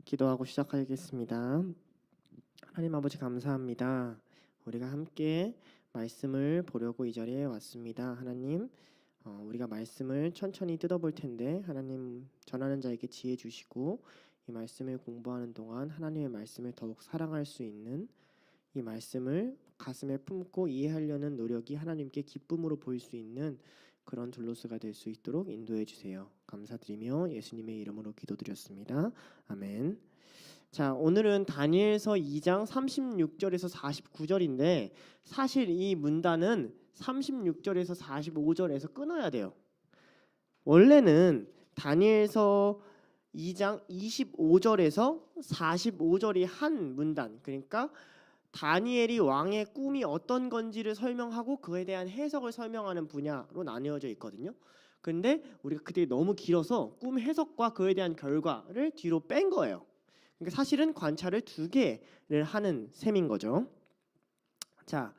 기도하고 시작하겠습니다. 하나님 아버지 감사합니다. 우리가 함께 말씀을 보려고 이 자리에 왔습니다. 하나님, 우리가 말씀을 천천히 뜯어볼 텐데 하나님 전하는 자에게 지혜 주시고 이 말씀을 공부하는 동안 하나님의 말씀을 더욱 사랑할 수 있는 이 말씀을 가슴에 품고 이해하려는 노력이 하나님께 기쁨으로 보일 수 있는 그런 둘로스가 될 수 있도록 인도해 주세요. 감사드리며 예수님의 이름으로 기도드렸습니다. 아멘. 자, 오늘은 다니엘서 2장 36절에서 49절인데 사실 이 문단은 36절에서 45절에서 끊어야 돼요. 원래는 다니엘서 2장 25절에서 45절이 한 문단, 그러니까 다니엘이 왕의 꿈이 어떤 건지를 설명하고 그에 대한 해석을 설명하는 분야로 나뉘어져 있거든요. 근데 우리가 그때 너무 길어서 꿈 해석과 그에 대한 결과를 뒤로 뺀 거예요. 그러니까 사실은 관찰을 두 개를 하는 셈인 거죠. 자,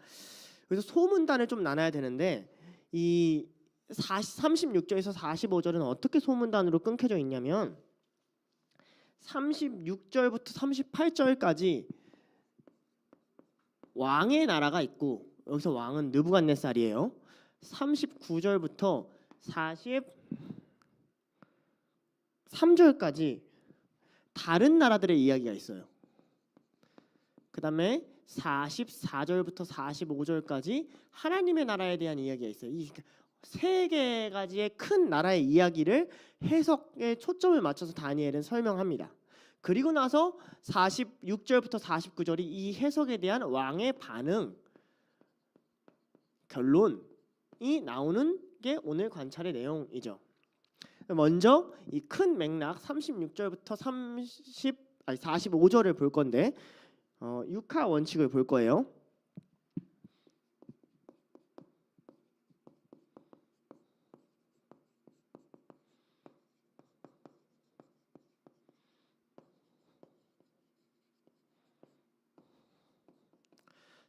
그래서 소문단을 좀 나눠야 되는데 이 36절에서 45절은 어떻게 소문단으로 끊겨져 있냐면 36절부터 38절까지 왕의 나라가 있고 여기서 왕은 느부갓네살이에요. 39절부터 43절까지 다른 나라들의 이야기가 있어요. 그 다음에 44절부터 45절까지 하나님의 나라에 대한 이야기가 있어요. 이 세 가지의 큰 나라의 이야기를 해석에 초점을 맞춰서 다니엘은 설명합니다. 그리고 나서 46절부터 49절이 이 해석에 대한 왕의 반응, 결론이 나오는 게 오늘 관찰의 내용이죠. 먼저 이 큰 맥락 36절부터 45절을 볼 건데 육하 원칙을 볼 거예요.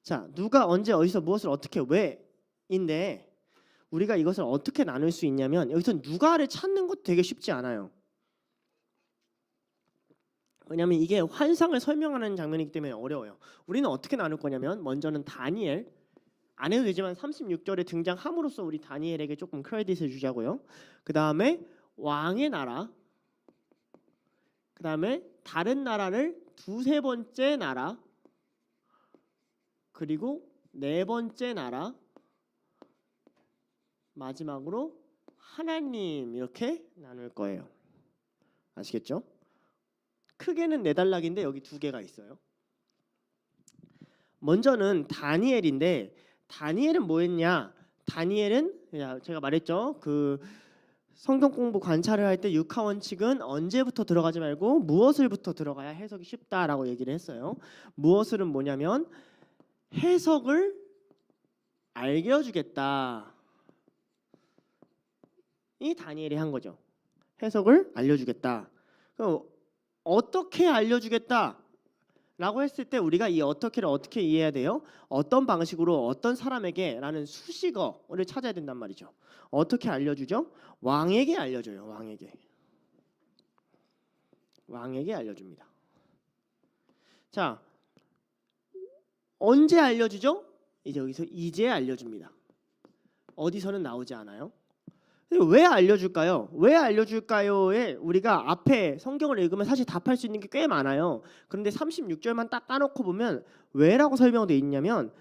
자, 누가 언제 어디서 무엇을 어떻게 왜인데 우리가 이것을 어떻게 나눌 수 있냐면 여기서 누가를 찾는 것도 되게 쉽지 않아요. 왜냐하면 이게 환상을 설명하는 장면이기 때문에 어려워요. 우리는 어떻게 나눌 거냐면 먼저는 다니엘, 안 해도 되지만 36절에 등장함으로써 우리 다니엘에게 조금 크레딧을 주자고요. 그 다음에 왕의 나라, 그 다음에 다른 나라를 두세 번째 나라, 그리고 네 번째 나라, 마지막으로 하나님, 이렇게 나눌 거예요. 아시겠죠? 크게는 네 단락인데 여기 두 개가 있어요. 먼저는 다니엘인데 다니엘은 뭐했냐? 다니엘은 제가 말했죠. 그 성경 공부 관찰을 할 때 육하 원칙은 언제부터 들어가지 말고 무엇을부터 들어가야 해석이 쉽다라고 얘기를 했어요. 무엇을은 뭐냐면 해석을 알려주겠다. 이 다니엘이 한 거죠. 해석을 알려주겠다. 그럼 어떻게 알려주겠다? 라고 했을 때 우리가 이 어떻게를 어떻게 이해해야 돼요? 어떤 방식으로 어떤 사람에게 라는 수식어를 찾아야 된단 말이죠. 어떻게 알려주죠? 왕에게 알려줘요. 왕에게 알려줍니다. 자, 언제 알려주죠? 이제 알려줍니다. 어디서는 나오지 않아요. 왜 알려줄까요? 왜 알려줄까요에 우리가 앞에 성경을 읽으면 사실 답할 수 있는 게 꽤 많아요. 그런데 36절만 딱 까놓고 보면 왜라고 설명되어 있냐면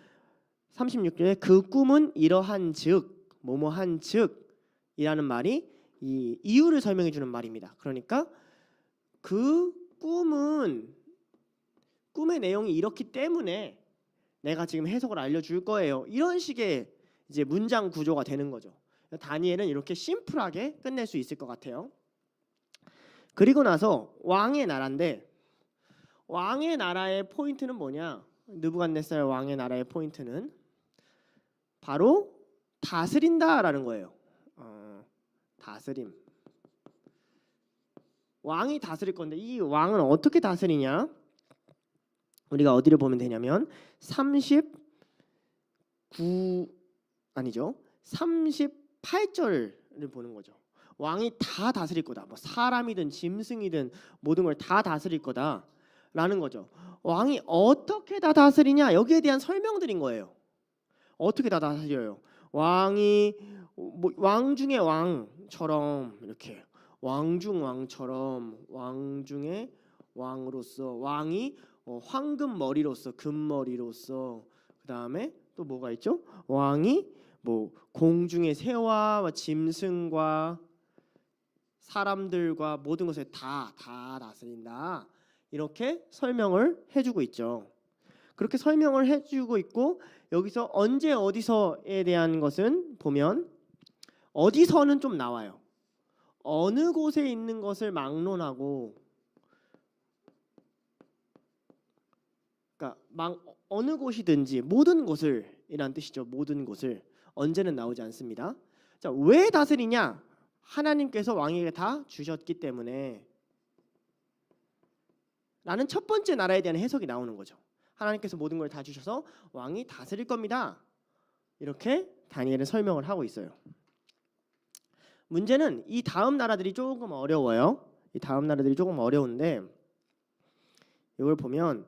36절에 그 꿈은 이러한 즉 뭐뭐한 즉이라는 말이 이 이유를 설명해 주는 말입니다. 그러니까 그 꿈의 내용이 이렇기 때문에 내가 지금 해석을 알려줄 거예요. 이런 식의 이제 문장 구조가 되는 거죠. 다니엘은 이렇게 심플하게 끝낼 수 있을 것 같아요. 그리고 나서 왕의 나라인데 왕의 나라의 포인트는 뭐냐? 느부갓네살 왕의 나라의 포인트는 바로 다스린다라는 거예요. 다스림. 왕이 다스릴 건데 이 왕은 어떻게 다스리냐? 우리가 어디를 보면 되냐면 38절을 보는 거죠. 왕이 다 다스릴 거다. 뭐 사람이든 짐승이든 모든 걸 다 다스릴 거다라는 거죠. 왕이 어떻게 다 다스리냐 여기에 대한 설명드린 거예요. 어떻게 다 다스려요? 왕이 뭐 왕 중의 왕처럼 이렇게 왕중 왕처럼 왕 중의 왕으로서 왕이 황금 머리로서 금 머리로서 그다음에 또 뭐가 있죠? 왕이 뭐 공중의 새와 짐승과 사람들과 모든 것을 다 다스린다. 이렇게 설명을 해주고 있죠. 그렇게 설명을 해주고 있고 여기서 언제 어디서에 대한 것은 보면 어디서는 좀 나와요. 어느 곳에 있는 것을 막론하고 그러니까 어느 곳이든지 모든 곳을 이란 뜻이죠. 모든 곳을 언제는 나오지 않습니다. 자, 왜 다스리냐? 하나님께서 왕에게 다 주셨기 때문에 라는 첫 번째 나라에 대한 해석이 나오는 거죠. 하나님께서 모든 걸 다 주셔서 왕이 다스릴 겁니다. 이렇게 다니엘은 설명을 하고 있어요. 문제는 이 다음 나라들이 조금 어려워요. 이 다음 나라들이 조금 어려운데 이걸 보면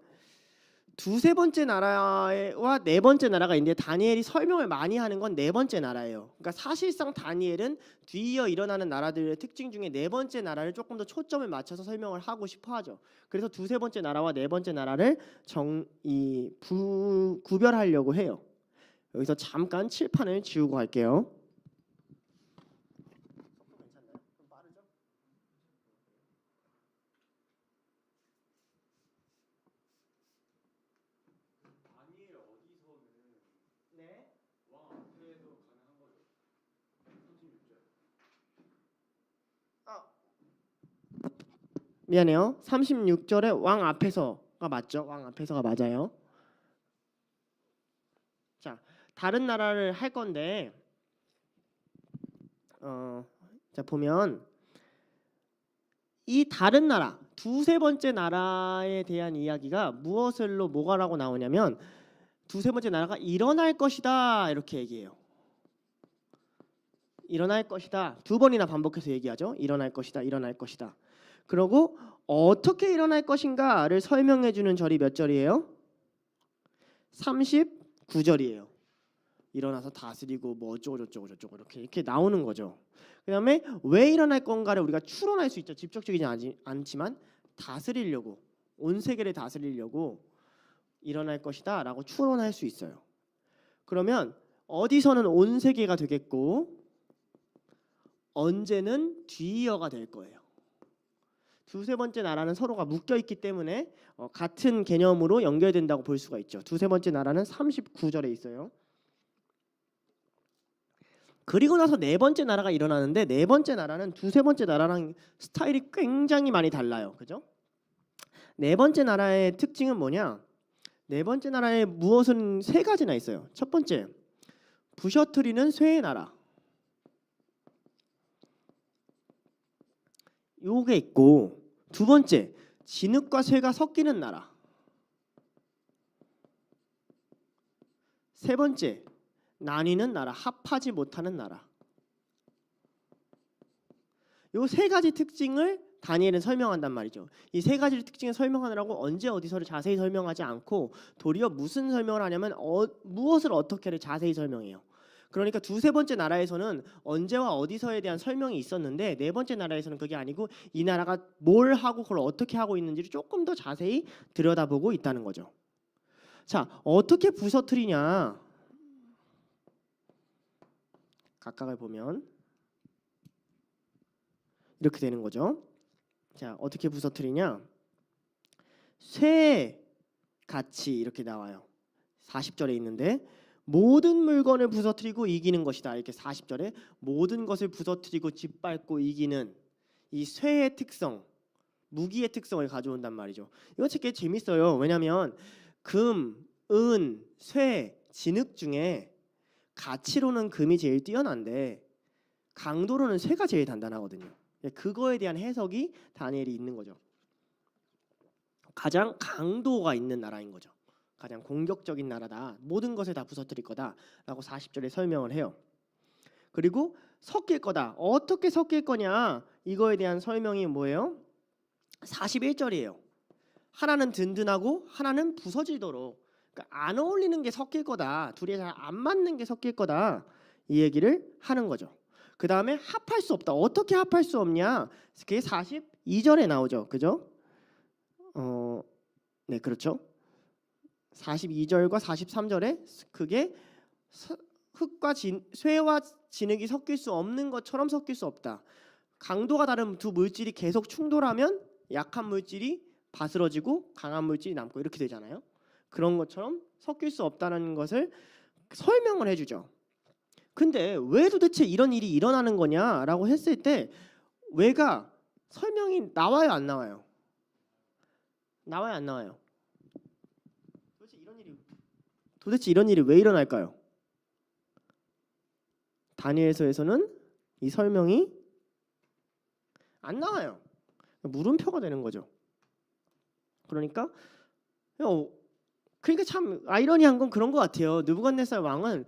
두세 번째 나라와 네 번째 나라가 있는데 다니엘이 설명을 많이 하는 건 네 번째 나라예요. 그러니까 사실상 다니엘은 뒤이어 일어나는 나라들의 특징 중에 네 번째 나라를 조금 더 초점을 맞춰서 설명을 하고 싶어 하죠. 그래서 두세 번째 나라와 네 번째 나라를 구별하려고 해요. 여기서 잠깐 칠판을 지우고 갈게요. 미안해요. 36절에 왕 앞에서가 맞죠? 왕 앞에서가 맞아요. 자, 다른 나라를 할 건데 자 보면 이 다른 나라 두세 번째 나라에 대한 이야기가 무엇을로 뭐가라고 나오냐면 두세 번째 나라가 일어날 것이다 이렇게 얘기해요. 일어날 것이다 두 번이나 반복해서 얘기하죠. 일어날 것이다, 일어날 것이다. 그리고 어떻게 일어날 것인가를 설명해 주는 절이 몇 절이에요? 39절이에요. 일어나서 다스리고 뭐 어쩌고 저쩌고 이렇게 나오는 거죠. 그다음에 왜 일어날 건가를 우리가 추론할 수 있죠. 직접적이지 않지만 다스리려고 온 세계를 다스리려고 일어날 것이다라고 추론할 수 있어요. 그러면 어디서는 온 세계가 되겠고 언제는 뒤이어가 될 거예요. 두세 번째 나라는 서로가 묶여 있기 때문에 같은 개념으로 연결된다고 볼 수가 있죠. 두세 번째 나라는 39절에 있어요. 그리고 나서 네 번째 나라가 일어나는데 네 번째 나라는 두세 번째 나라랑 스타일이 굉장히 많이 달라요. 그죠? 네 번째 나라의 특징은 뭐냐? 네 번째 나라에 무엇은 세 가지나 있어요. 첫 번째, 부셔트리는 쇠의 나라. 요게 있고 두 번째, 진흙과 쇠가 섞이는 나라. 세 번째, 나뉘는 나라, 합하지 못하는 나라. 요 세 가지 특징을 다니엘은 설명한단 말이죠. 이 세 가지 특징을 설명하느라고 언제 어디서를 자세히 설명하지 않고 도리어 무슨 설명을 하냐면 무엇을 어떻게를 자세히 설명해요. 그러니까 두세 번째 나라에서는 언제와 어디서에 대한 설명이 있었는데 네 번째 나라에서는 그게 아니고 이 나라가 뭘 하고 그걸 어떻게 하고 있는지를 조금 더 자세히 들여다보고 있다는 거죠. 자, 어떻게 부서뜨리냐? 각각을 보면 이렇게 되는 거죠. 자, 어떻게 부서뜨리냐? 쇠 같이 이렇게 나와요. 40절에 있는데 모든 물건을 부서뜨리고 이기는 것이다. 이렇게 40절에 모든 것을 부서뜨리고 짓밟고 이기는 이 쇠의 특성, 무기의 특성을 가져온단 말이죠. 이거 되게 재밌어요. 왜냐하면 금, 은, 쇠, 진흙 중에 가치로는 금이 제일 뛰어난데 강도로는 쇠가 제일 단단하거든요. 그거에 대한 해석이 다니엘이 있는 거죠. 가장 강도가 있는 나라인 거죠. 가장 공격적인 나라다. 모든 것을 다 부서뜨릴 거다라고 40절에 설명을 해요. 그리고 섞일 거다. 어떻게 섞일 거냐? 이거에 대한 설명이 뭐예요? 41절이에요. 하나는 든든하고 하나는 부서지도록. 그러니까 안 어울리는 게 섞일 거다. 둘이 잘 안 맞는 게 섞일 거다. 이 얘기를 하는 거죠. 그 다음에 합할 수 없다. 어떻게 합할 수 없냐? 그게 42절에 나오죠. 그죠? 네, 그렇죠. 42절과 43절에 그게 흙과 쇠와 진흙이 섞일 수 없는 것처럼 섞일 수 없다. 강도가 다른 두 물질이 계속 충돌하면 약한 물질이 바스러지고 강한 물질이 남고 이렇게 되잖아요. 그런 것처럼 섞일 수 없다는 것을 설명을 해주죠. 근데 왜 도대체 이런 일이 일어나는 거냐라고 했을 때 왜가 설명이 나와요, 안 나와요? 나와요, 안 나와요? 도대체 이런 일이 왜 일어날까요? 다니엘서에서는 이 설명이 안 나와요. 물음표가 되는 거죠. 그러니까 참 아이러니한 건 그런 것 같아요. 느부갓네살 왕은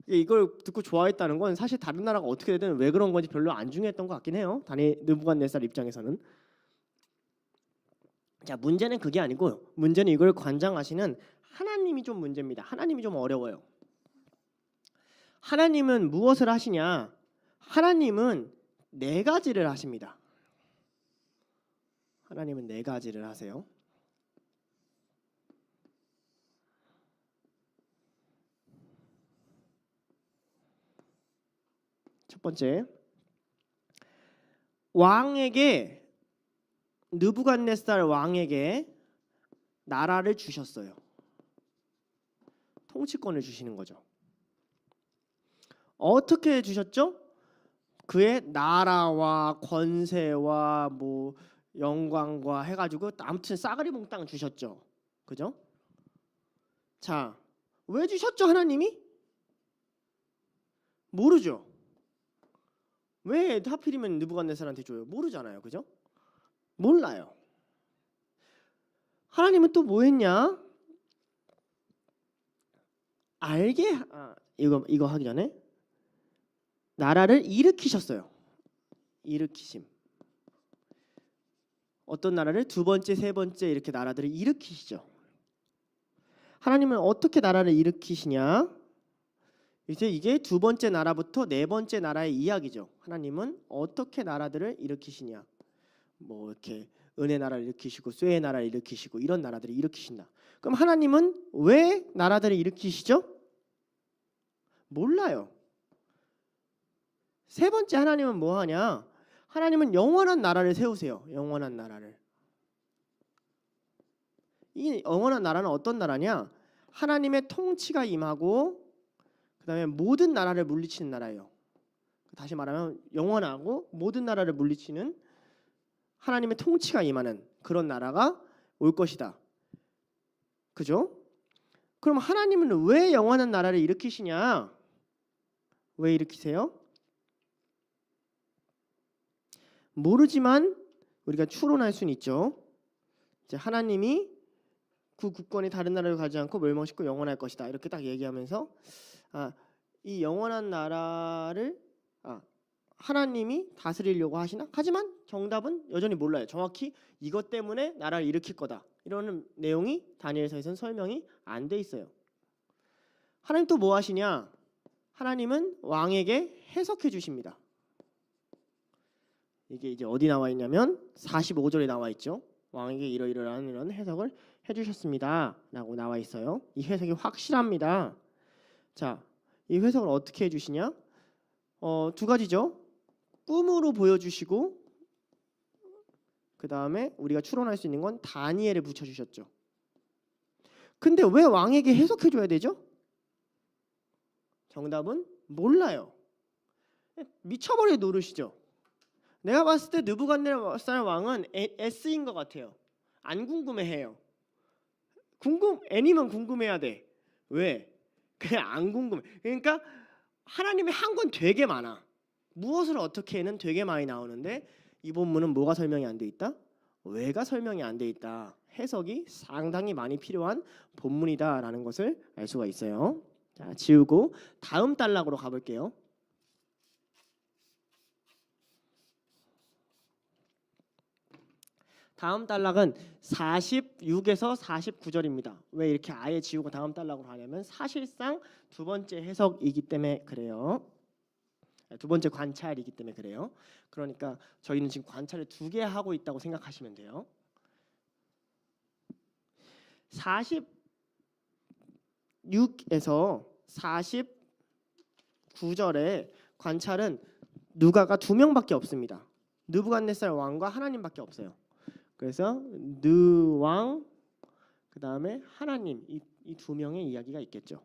이걸 듣고 좋아했다는 건 사실 다른 나라가 어떻게 되든 왜 그런 건지 별로 안 중요했던 것 같긴 해요. 느부갓네살 입장에서는. 자, 문제는 그게 아니고 문제는 이걸 관장하시는 하나님이 좀 문제입니다. 하나님이 좀 어려워요. 하나님은 무엇을 하시냐? 하나님은 네 가지를 하십니다. 하나님은 네 가지를 하세요. 첫 번째, 느부갓네살 왕에게 나라를 주셨어요. 통치권을 주시는 거죠. 어떻게 주셨죠? 그의 나라와 권세와 뭐 영광과 해가지고 아무튼 싸그리 몽땅 주셨죠. 그죠? 자, 왜 주셨죠, 하나님이? 모르죠. 왜 하필이면 느부갓네살한테 줘요? 모르잖아요. 그죠? 몰라요. 하나님은 또 뭐 했냐? 이거 하기 전에 나라를 일으키셨어요. 일으키심. 어떤 나라를 두 번째, 세 번째 이렇게 나라들을 일으키시죠. 하나님은 어떻게 나라를 일으키시냐? 이제 이게 두 번째 나라부터 네 번째 나라의 이야기죠. 하나님은 어떻게 나라들을 일으키시냐? 뭐 이렇게 은혜 나라를 일으키시고 쇠의 나라를 일으키시고 이런 나라들을 일으키신다. 그럼 하나님은 왜 나라들을 일으키시죠? 몰라요. 세 번째 하나님은 뭐 하냐? 하나님은 영원한 나라를 세우세요. 영원한 나라를. 이 영원한 나라는 어떤 나라냐? 하나님의 통치가 임하고 그다음에 모든 나라를 물리치는 나라예요. 다시 말하면 영원하고 모든 나라를 물리치는 하나님의 통치가 임하는 그런 나라가 올 것이다. 그죠? 그럼 하나님은 왜 영원한 나라를 일으키시냐? 왜 일으키세요? 모르지만 우리가 추론할 수는 있죠. 이제 하나님이 그 국권이 다른 나라로 가지 않고 멸망시키고 영원할 것이다. 이렇게 딱 얘기하면서 이 영원한 나라를 하나님이 다스리려고 하시나? 하지만 정답은 여전히 몰라요. 정확히 이것 때문에 나라를 일으킬 거다. 이런 내용이 다니엘서에서는 설명이 안 돼 있어요. 하나님 또 뭐 하시냐? 하나님은 왕에게 해석해 주십니다. 이게 이제 어디 나와 있냐면 45절에 나와 있죠. 왕에게 이런 해석을 해주셨습니다. 라고 나와 있어요. 이 해석이 확실합니다. 자, 이 해석을 어떻게 해주시냐? 두 가지죠. 꿈으로 보여주시고 그 다음에 우리가 추론할 수 있는 건 다니엘에 붙여주셨죠. 근데 왜 왕에게 해석해줘야 되죠? 정답은 몰라요. 미쳐버릴 노릇이죠. 내가 봤을 때 느부갓네살 왕은 S인 것 같아요. 안 궁금해해요. N이면 궁금해야 돼. 왜? 그냥 안 궁금해. 그러니까 하나님이 한 건 되게 많아. 무엇을 어떻게 해는 되게 많이 나오는데 이 본문은 뭐가 설명이 안 돼 있다? 왜가 설명이 안 돼 있다. 해석이 상당히 많이 필요한 본문이다라는 것을 알 수가 있어요. 자, 지우고 다음 단락으로 가볼게요. 다음 단락은 46에서 49절입니다. 왜 이렇게 아예 지우고 다음 단락으로 하냐면 사실상 두 번째 해석이기 때문에 그래요. 두 번째 관찰이기 때문에 그래요. 그러니까 저희는 지금 관찰을 2개 하고 있다고 생각하시면 돼요. 46에서 49절에 관찰은 누가가 2명밖에 없습니다. 느부갓네살 왕과 하나님밖에 없어요. 그래서 느왕 그다음에 하나님 이 2명의 이야기가 있겠죠.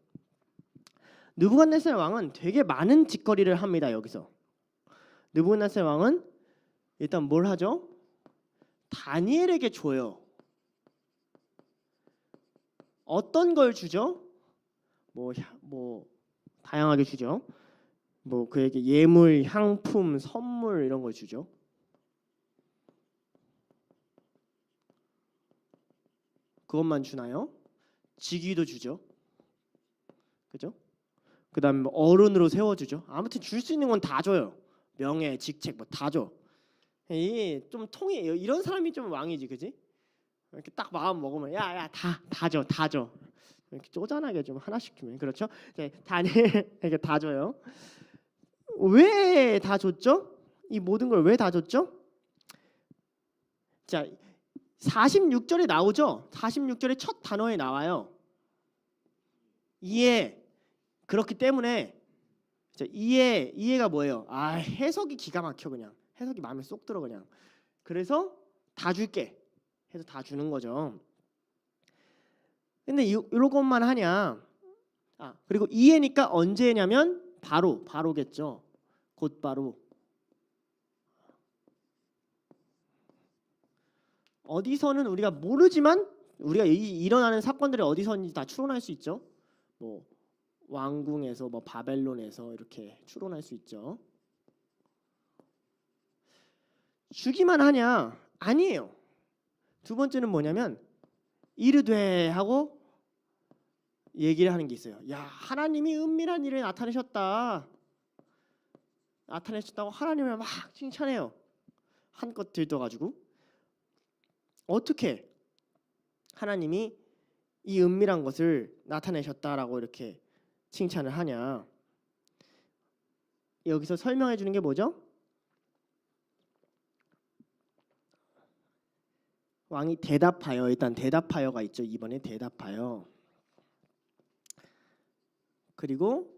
느부갓네살 왕은 되게 많은 짓거리를 합니다. 여기서 느부갓네살 왕은 일단 뭘 하죠? 다니엘에게 줘요. 어떤 걸 주죠? 뭐 다양하게 주죠. 뭐 그에게 예물, 향품, 선물 이런 걸 주죠. 그것만 주나요? 직위도 주죠. 그죠? 그다음에 뭐 어른으로 세워주죠. 아무튼 줄 수 있는 건 다 줘요. 명예, 직책 뭐 다 줘. 좀 통해. 이런 사람이 좀 왕이지, 그지? 이렇게 딱 마음 먹으면 야야 다 줘. 이렇게 쪼잔하게 좀 하나씩 주면 그렇죠? 네, 다니엘에게 다 줘요. 왜 다 줬죠? 이 모든 걸 왜 다 줬죠? 자, 46절에 나오죠. 46절의 첫 단어에 나와요. 이해. 그렇기 때문에 자, 이해가 뭐예요? 해석이 기가 막혀 그냥. 해석이 마음에 쏙 들어 그냥. 그래서 다 줄게. 해서 다 주는 거죠. 근데 이런 것만 하냐? 그리고 이해니까 언제냐면 바로겠죠. 곧바로. 어디서는 우리가 모르지만 우리가 일어나는 사건들이 어디서인지 다 추론할 수 있죠. 뭐 왕궁에서 뭐 바벨론에서 이렇게 추론할 수 있죠. 주기만 하냐? 아니에요. 두 번째는 뭐냐면 이르되 하고 얘기를 하는 게 있어요. 야, 하나님이 은밀한 일을 나타내셨다고 하나님을 막 칭찬해요. 한껏 들떠가지고 어떻게 하나님이 이 은밀한 것을 나타내셨다라고 이렇게 칭찬을 하냐? 여기서 설명해 주는 게 뭐죠? 왕이 대답하여. 일단 대답하여가 있죠. 이번에 대답하여. 그리고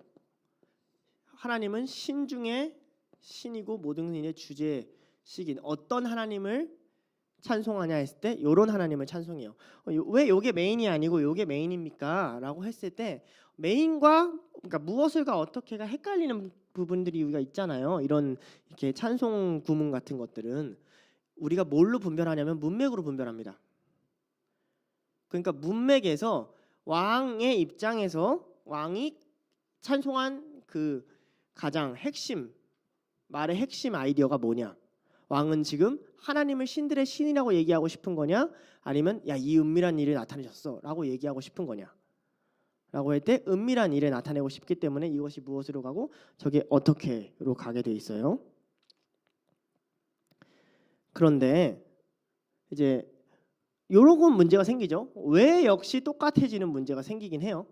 하나님은 신 중에 신이고 모든 일의 주제시긴 어떤 하나님을 찬송하냐 했을 때 이런 하나님을 찬송해요. 왜 요게 메인이 아니고 요게 메인입니까? 라고 했을 때 메인과 그러니까 무엇을가 어떻게가 헷갈리는 부분들이 우리가 있잖아요. 이런 이렇게 찬송 구문 같은 것들은 우리가 뭘로 분별하냐면 문맥으로 분별합니다. 그러니까 문맥에서 왕의 입장에서 왕이 찬송한 그 가장 핵심 말의 핵심 아이디어가 뭐냐? 왕은 지금 하나님을 신들의 신이라고 얘기하고 싶은 거냐? 아니면 야, 이 은밀한 일을 나타내셨어라고 얘기하고 싶은 거냐? 라고 할 때 은밀한 일에 나타내고 싶기 때문에 이것이 무엇으로 가고 저게 어떻게로 가게 돼 있어요. 그런데 이제 요런 문제가 생기죠. 왜 역시 똑같아지는 문제가 생기긴 해요.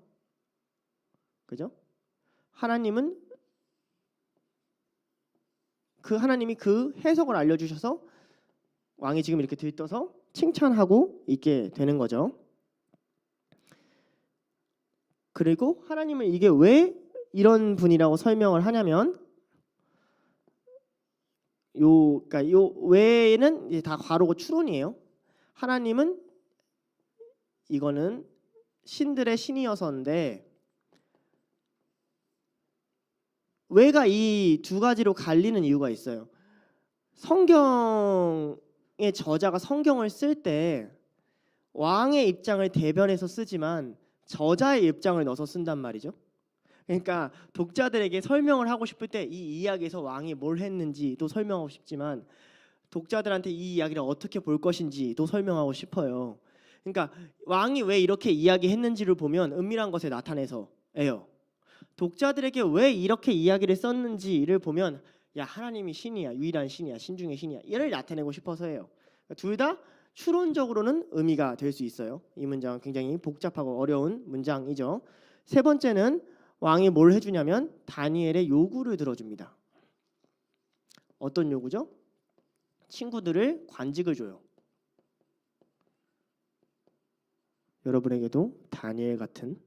그죠? 하나님이 그 해석을 알려주셔서 왕이 지금 이렇게 들떠서 칭찬하고 있게 되는 거죠. 그리고 하나님은 이게 왜 이런 분이라고 설명을 하냐면 그러니까 요 외에는 이제 다 괄호고 추론이에요. 하나님은 이거는 신들의 신이어서인데 왜가 이 두 가지로 갈리는 이유가 있어요. 성경의 저자가 성경을 쓸 때 왕의 입장을 대변해서 쓰지만 저자의 입장을 넣어서 쓴단 말이죠. 그러니까 독자들에게 설명을 하고 싶을 때 이 이야기에서 왕이 뭘 했는지도 설명하고 싶지만 독자들한테 이 이야기를 어떻게 볼 것인지도 설명하고 싶어요. 그러니까 왕이 왜 이렇게 이야기했는지를 보면 은밀한 것에 나타내서예요. 독자들에게 왜 이렇게 이야기를 썼는지를 보면 야, 하나님이 신이야, 유일한 신이야, 신 중의 신이야, 이를 나타내고 싶어서예요. 둘 다 추론적으로는 의미가 될 수 있어요. 이 문장은 굉장히 복잡하고 어려운 문장이죠. 세 번째는 왕이 뭘 해주냐면 다니엘의 요구를 들어줍니다. 어떤 요구죠? 친구들을 관직을 줘요. 여러분에게도 다니엘 같은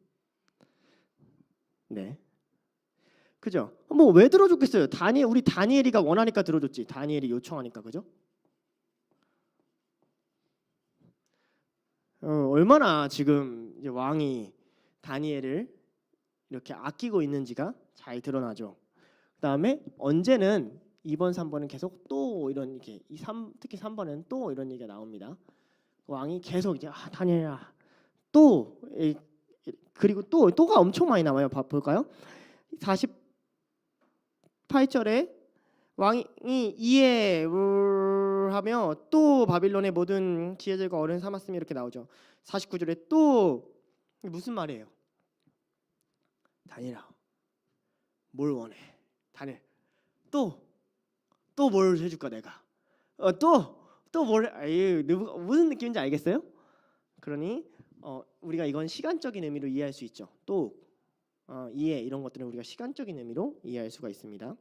그죠? 뭐 왜 들어줬겠어요? 우리 다니엘이가 원하니까 들어줬지. 다니엘이 요청하니까 그죠? 얼마나 지금 이제 왕이 다니엘을 이렇게 아끼고 있는지가 잘 드러나죠. 그다음에 언제는 2번, 3번은 계속 또 이런 이렇게 특히 3번은 또 이런 얘기가 나옵니다. 왕이 계속 이제 다니엘아 또 그리고 또가 엄청 많이 나와요. 볼까요? 48절에 왕이 이해하며 또 바빌론의 모든 지혜들과 어른 삼았으니 이렇게 나오죠. 49절에 또 무슨 말이에요? 다니엘아 뭘 원해? 다니엘 또 뭘 해줄까 내가? 또 뭘? 무슨 느낌인지 알겠어요? 그러니 우리가 이건 시간적인 의미로 이해할 수 있죠. 또 이해 이런 것들은 우리가 시간적인 의미로 이해할 수가 있습니다.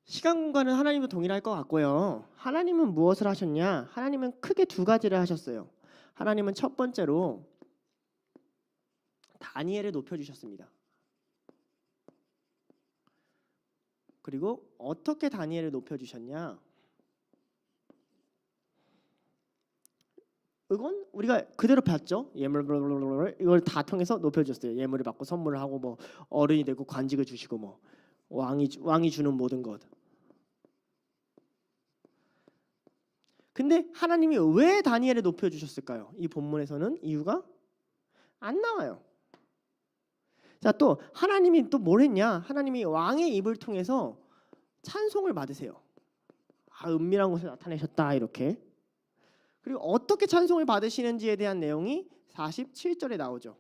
시간 공간은 하나님도 동일할 것 같고요. 하나님은 무엇을 하셨냐? 하나님은 크게 두 가지를 하셨어요. 하나님은 첫 번째로 다니엘을 높여주셨습니다. 그리고 어떻게 다니엘을 높여주셨냐? 이건 우리가 그대로 봤죠. 예물 이걸 다 통해서 높여줬어요. 예물을 받고 선물을 하고 뭐 어른이 되고 관직을 주시고 뭐 왕이 주는 모든 것. 근데 하나님이 왜 다니엘을 높여주셨을까요? 이 본문에서는 이유가 안 나와요. 자, 또 하나님이 또 뭘 했냐? 하나님이 왕의 입을 통해서 찬송을 받으세요. 은밀한 곳에 나타내셨다 이렇게. 그리고 어떻게 찬송을 받으시는지에 대한 내용이 47절에 나오죠.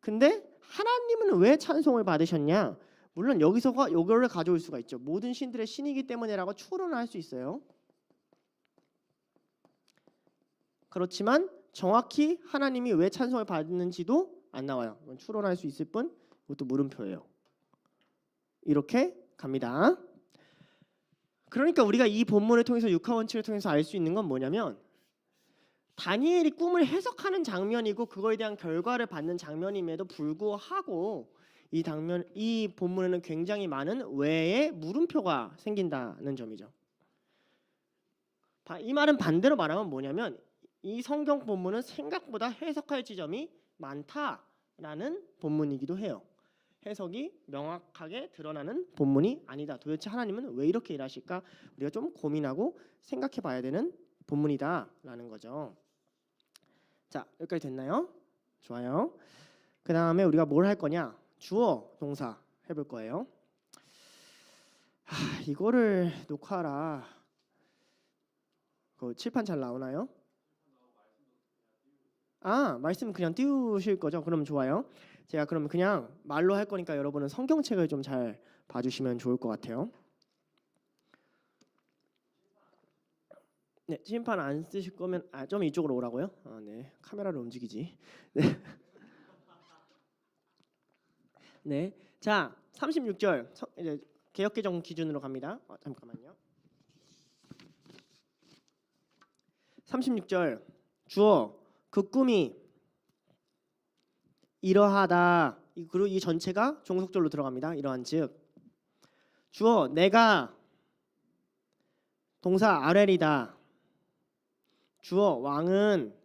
근데 하나님은 왜 찬송을 받으셨냐? 물론 여기서가 이거를 가져올 수가 있죠. 모든 신들의 신이기 때문에라고 추론을 할 수 있어요. 그렇지만 정확히 하나님이 왜 찬송을 받는지도 안 나와요. 이건 추론할 수 있을 뿐 이것도 물음표예요. 이렇게 갑니다. 그러니까 우리가 이 본문을 통해서 육하 원칙을 통해서 알 수 있는 건 뭐냐면 다니엘이 꿈을 해석하는 장면이고 그거에 대한 결과를 받는 장면임에도 불구하고 이 본문에는 굉장히 많은 외의 물음표가 생긴다는 점이죠. 이 말은 반대로 말하면 뭐냐면 이 성경 본문은 생각보다 해석할 지점이 많다라는 본문이기도 해요. 해석이 명확하게 드러나는 본문이 아니다. 도대체 하나님은 왜 이렇게 일하실까? 우리가 좀 고민하고 생각해 봐야 되는 본문이다라는 거죠. 자, 여기까지 됐나요? 좋아요. 그 다음에 우리가 뭘 할 거냐? 주어, 동사 해볼 거예요. 이거를 녹화하라. 그 칠판 잘 나오나요? 말씀 그냥 띄우실 거죠? 그럼 좋아요. 제가 그럼 그냥 말로 할 거니까 여러분은 성경책을 좀 잘 봐주시면 좋을 것 같아요. 네, 칠판 안 쓰실 거면 좀 이쪽으로 오라고요? 네, 카메라를 움직이지. 네. 네, 자 36절 이제 개역개정 기준으로 갑니다. 잠깐만요. 36절 주어 그 꿈이 이러하다. 그리고 이 전체가 종속절로 들어갑니다. 이러한즉 주어 내가 동사 아렐이다. 주어 왕은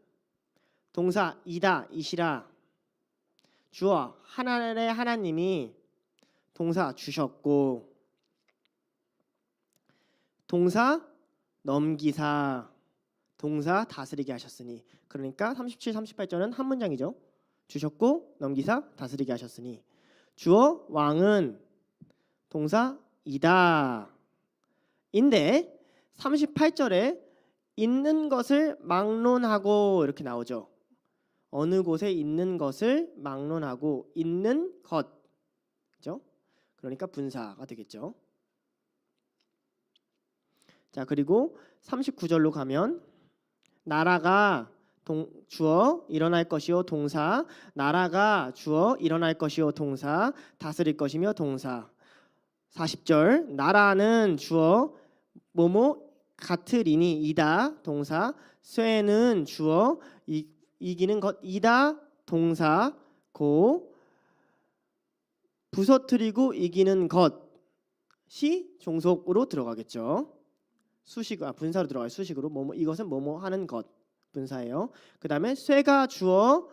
동사 이다 이시라. 주어 하나님의 하나님이 동사 주셨고 동사 넘기사 동사 다스리게 하셨으니. 그러니까 37, 38절은 한 문장이죠. 주셨고 넘기사 다스리게 하셨으니. 주어 왕은 동사 이다 인데 38절에 있는 것을 막론하고 이렇게 나오죠. 어느 곳에 있는 것을 막론하고 있는 것, 그죠? 그러니까 분사가 되겠죠. 자, 그리고 39절로 가면 나라가 주어 일어날 것이요 동사, 나라가 주어 일어날 것이요 동사, 다스릴 것이며 동사. 40절 나라는 주어 뭐뭐 같으리니 이다 동사, 쇠는 주어 이기는 것이다 동사, 고 부서뜨리고 이기는 것이 종속으로 들어가겠죠. 분사로 들어가요. 수식으로 뭐뭐 이것은 뭐뭐 하는 것 분사예요. 그 다음에 쇠가 주어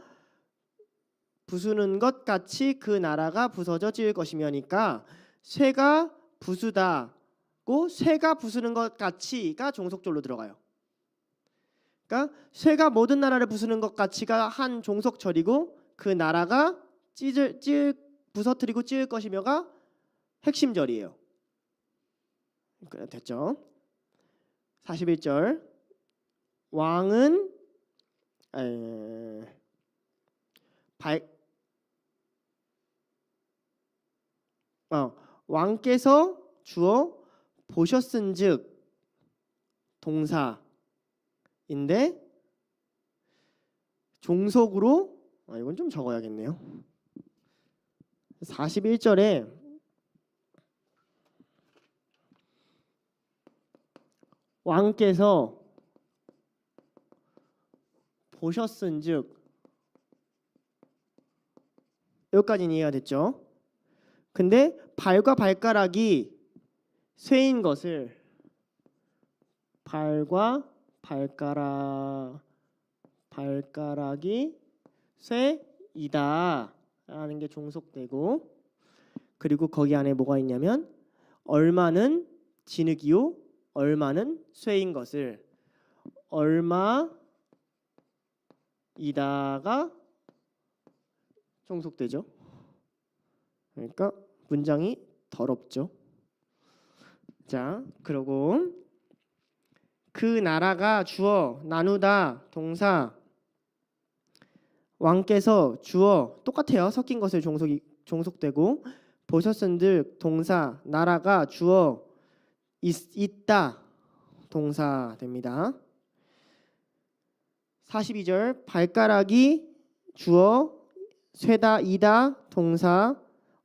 부수는 것 같이 그 나라가 부서져 지을 것이며니까 쇠가 부수다고 쇠가 부수는 것 같이가 종속절로 들어가요. 그러니까 쇠가 모든 나라를 부수는 것 같이가 한 종속절이고 그 나라가 부서뜨리고 찌을 것이며가 핵심절이에요. 됐죠? 41절 왕은 왕께서 주어 보셨은즉 동사인데 종속으로 이건 좀 적어야겠네요. 41절에 왕께서 보셨은즉 여기까지는 이해가 됐죠? 근데 발과 발가락이 쇠인 것을 발과 발가락이 쇠이다 라는 게 종속되고 그리고 거기 안에 뭐가 있냐면 얼마는 진흙이요 얼마는 쇠인 것을 얼마이다가 종속되죠. 그러니까 문장이 더럽죠. 자, 그리고 그 나라가 주어 나누다 동사 왕께서 주어 똑같아요. 섞인 것을 종속되고 보셨은즉 동사 나라가 주어 있다 동사 됩니다. 42절 발가락이 주어 쇠다 이다 동사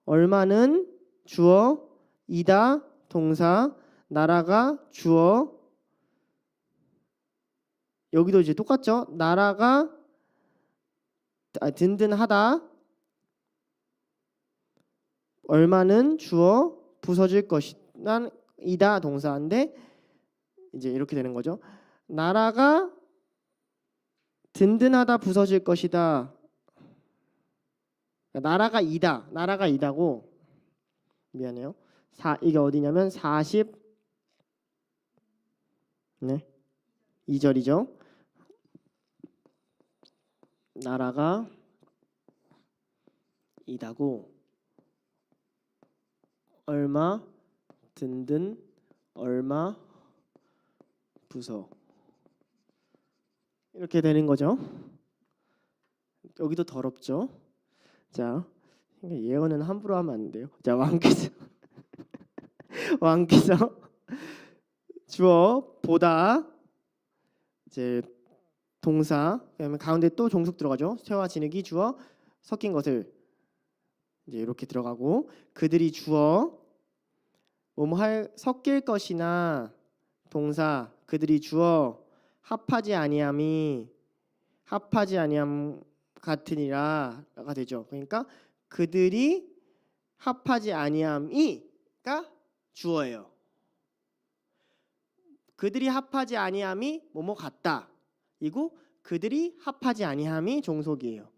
얼마는 주어 이다 동사 나라가 주어 여기도 이제 똑같죠. 나라가 든든하다 얼마는 주어 부서질 것이다 이다 동사인데 이제 이렇게 되는 거죠. 나라가 든든하다 부서질 것이다. 나라가 이다고 미안해요. 이게 어디냐면 2절이죠. 나라가 이다고 얼마 든든 얼마 부서 이렇게 되는 거죠. 여기도 더럽죠. 자, 예언은 함부로 하면 안 돼요. 자, 왕께서 주어 보다 이제 동사 그다음에 가운데 또 종속 들어가죠. 쇠와 진흙이 주어 섞인 것을 이제 이렇게 들어가고 그들이 주어 섞일 것이나 동사 그들이 주어 합하지 아니함 같으니라가 되죠. 그러니까 그들이 합하지 아니함이가 주어예요. 그들이 합하지 아니함이 뭐뭐 같다. 이고 그들이 합하지 아니함이 종속이에요.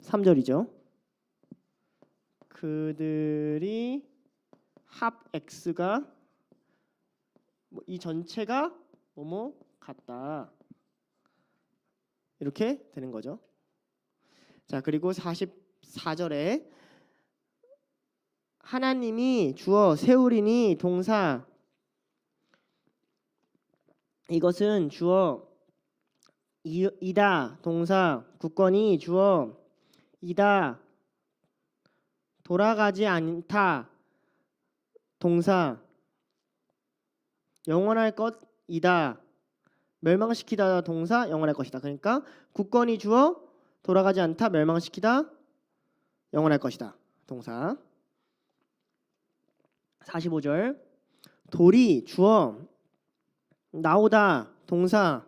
43절이죠. 그들이 합 X가 이 전체가 뭐뭐 같다. 이렇게 되는 거죠. 자, 그리고 44절에 하나님이 주어 세우리니 동사 이것은 주어 이다 동사 굳건히 주어 이다 돌아가지 않다 동사 영원할 것이다. 멸망시키다 동사 영원할 것이다. 그러니까 굳건히 주어 돌아가지 않다 멸망시키다 영원할 것이다. 동사. 45절 돌이 주어 나오다 동사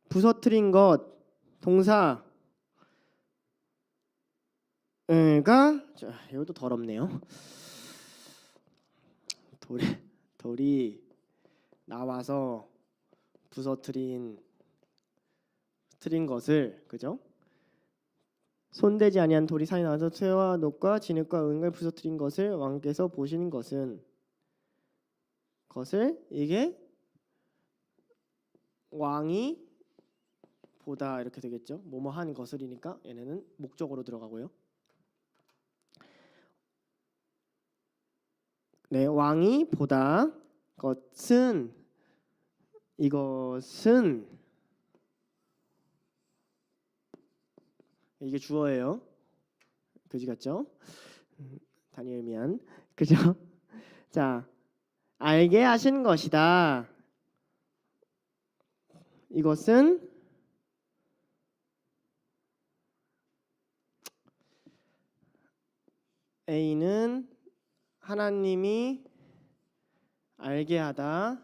부서뜨린 것 동사 가 이것도 더럽네요. 돌이 나와서 부서뜨린 것을 그죠? 손대지 아니한 돌이 산에 나와서 쇠와 녹과 진흙과 은을 부서뜨린 것을 왕께서 보시는 것을 이게 왕이 보다 이렇게 되겠죠. 뭐뭐 한 것을이니까 얘네는 목적으로 들어가고요. 네, 왕이 보다 것은 이것은 이게 주어예요. 그지 같죠? 다니엘 미안. 그죠? 자, 알게 하신 것이다. 이것은 A는 하나님이 알게 하다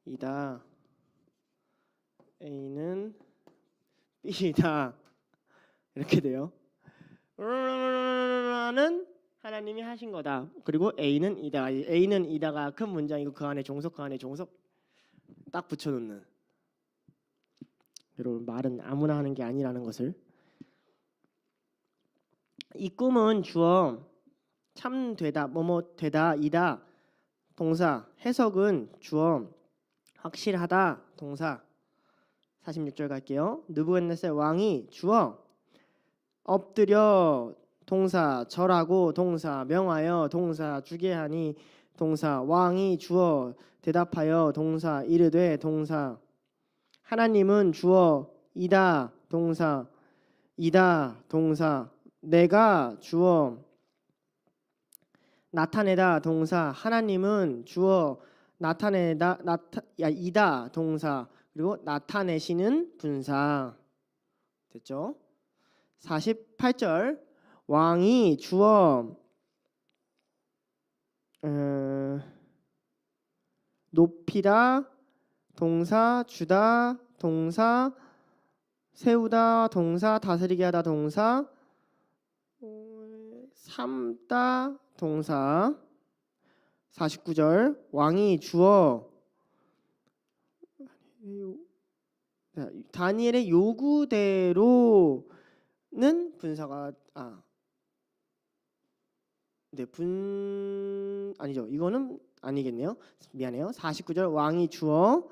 이다. A는 B이다. 이렇게 돼요. 는 하나님이 하신 거다. 그리고 A는 이다. A는 이다가 큰 문장이고 그 안에 종속 딱 붙여놓는. 여러분 말은 아무나 하는 게 아니라는 것을. 이 꿈은 주어 참 되다 뭐뭐 되다 이다 동사 해석은 주어 확실하다 동사 46절 갈게요. 느부갓네살 왕이 주어 엎드려 동사 절하고 동사 명하여 동사 주게 하니 동사 왕이 주어 대답하여 동사 이르되 동사 하나님은 주어 이다 동사 이다 동사 내가 주어 나타내다 동사 하나님은 주어 나타내다 이다 동사 그리고 나타내시는 분사 됐죠? 48절 왕이 주어 높이다 동사 주다 동사 세우다 동사 다스리게 하다 동사 삼다 동사 49절 왕이 주어 다니엘의 요구대로는 분사가 아니죠. 이거는 아니겠네요. 미안해요. 49절 왕이 주어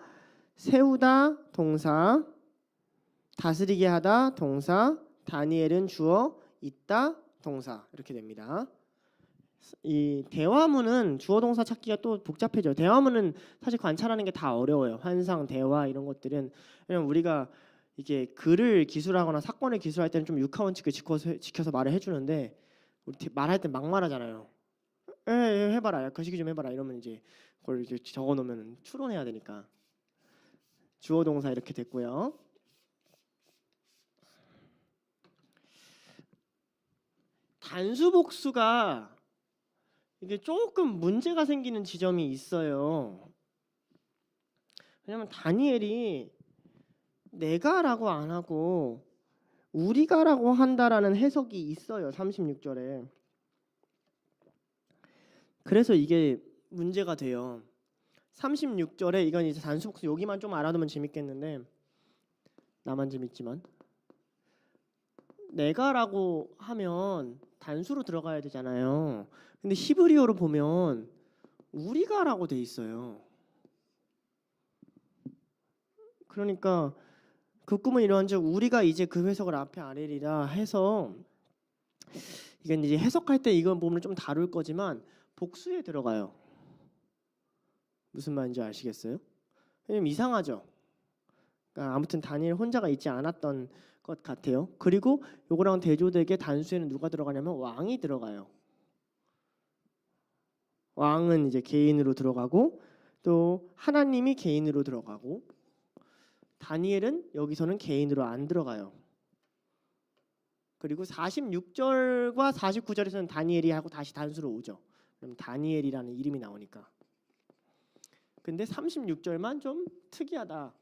세우다 동사 다스리게 하다 동사 다니엘은 주어 있다 동사 이렇게 됩니다. 이 대화문은 주어 동사 찾기가 또 복잡해져요. 대화문은 사실 관찰하는 게 다 어려워요. 환상, 대화 이런 것들은 왜냐면 우리가 이게 글을 기술하거나 사건을 기술할 때는 좀 육하 원칙을 지켜서 말을 해주는데 우리 말할 때 막 말하잖아요. 해봐라, 거시기 좀 해봐라 이러면 이제 그걸 이제 적어놓으면 추론해야 되니까 주어 동사 이렇게 됐고요. 단수 복수가 이게 조금 문제가 생기는 지점이 있어요. 왜냐면 다니엘이 내가라고 안 하고 우리가라고 한다라는 해석이 있어요. 36절에. 그래서 이게 문제가 돼요. 36절에 이건 이제 단수 복수 여기만 좀 알아두면 재밌겠는데 나만 재밌지만 내가라고 하면 단수로 들어가야 되잖아요. 근데 히브리어로 보면 우리가라고 돼 있어요. 그러니까 그 꿈은 이러한즉 우리가 이제 그 해석을 앞에 아뢰리라 해서 이건 이제 해석할 때 이건 부분을 좀 다룰 거지만 복수에 들어가요. 무슨 말인지 아시겠어요? 왜냐면 이상하죠. 그러니까 아무튼 다니엘 혼자가 있지 않았던 것 같아요. 그리고 요거랑 대조되게 단수에는 누가 들어가냐면 왕이 들어가요. 왕은 이제 개인으로 들어가고 또 하나님이 개인으로 들어가고 다니엘은 여기서는 개인으로 안 들어가요. 그리고 46절과 49절에서는 다니엘이 하고 다시 단수로 오죠. 그럼 다니엘이라는 이름이 나오니까. 근데 36절만 좀 특이하다.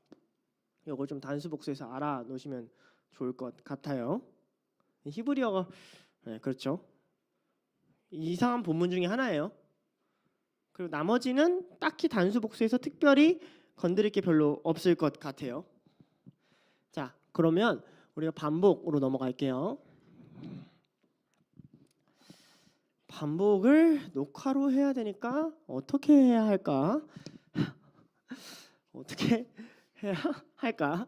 이걸 좀 단수 복수해서 알아 놓으시면 좋을 것 같아요. 히브리어가 그렇죠. 이상한 본문 중에 하나예요. 그리고 나머지는 딱히 단수 복수해서 특별히 건드릴 게 별로 없을 것 같아요. 자, 그러면 우리가 반복으로 넘어갈게요. 반복을 녹화로 해야 되니까 어떻게 해야 할까? 어떻게 해야 할까?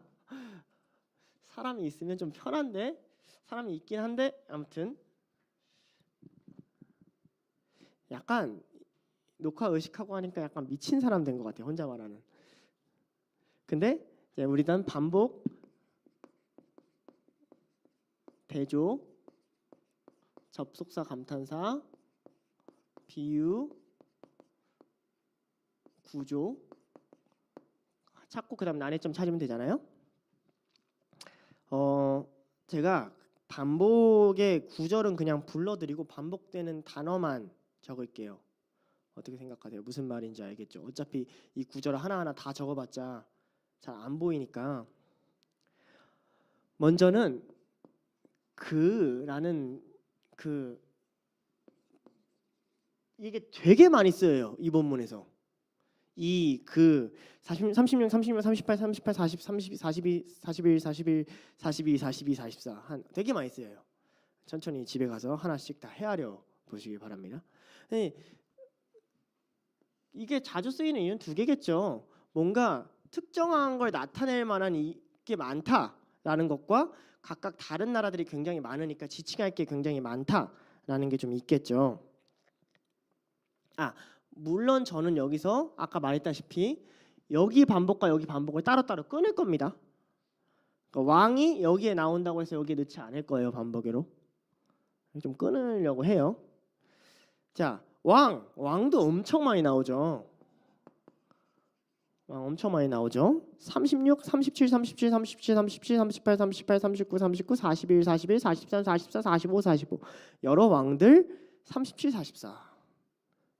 사람이 있으면 좀 편한데 사람이 있긴 한데 아무튼 약간 녹화 의식하고 하니까 약간 미친 사람 된 것 같아요. 혼자 말하는. 근데 이제 우리는 반복, 대조, 접속사, 감탄사, 비유, 구조 찾고 그다음 난이점 찾으면 되잖아요. 제가 반복의 구절은 그냥 불러드리고 반복되는 단어만 적을게요. 어떻게 생각하세요? 무슨 말인지 알겠죠? 어차피 이 구절을 하나하나 다 적어봤자 잘 안 보이니까. 먼저는 그라는 이게 되게 많이 쓰여요. 이 본문에서. 이 36, 36, 38, 38, 40, 32, 42, 41, 41, 42, 42, 44 한 되게 많이 쓰여요. 천천히 집에 가서 하나씩 다 헤아려 보시기 바랍니다. 이게 자주 쓰이는 이유는 두 개겠죠. 뭔가 특정한 걸 나타낼 만한 이게 많다라는 것과 각각 다른 나라들이 굉장히 많으니까 지칭할 게 굉장히 많다라는 게 좀 있겠죠. 물론 저는 여기서 아까 말했다시피 여기 반복과 여기 반복을 따로따로 끊을 겁니다. 그러니까 왕이 여기에 나온다고 해서 여기에 넣지 않을 거예요. 반복으로 좀 끊으려고 해요. 자, 왕도 엄청 많이 나오죠. 엄청 많이 나오죠. 36, 37, 37, 37, 37, 38, 38, 39, 39, 41, 41, 43, 44, 45, 45 여러 왕들 37, 44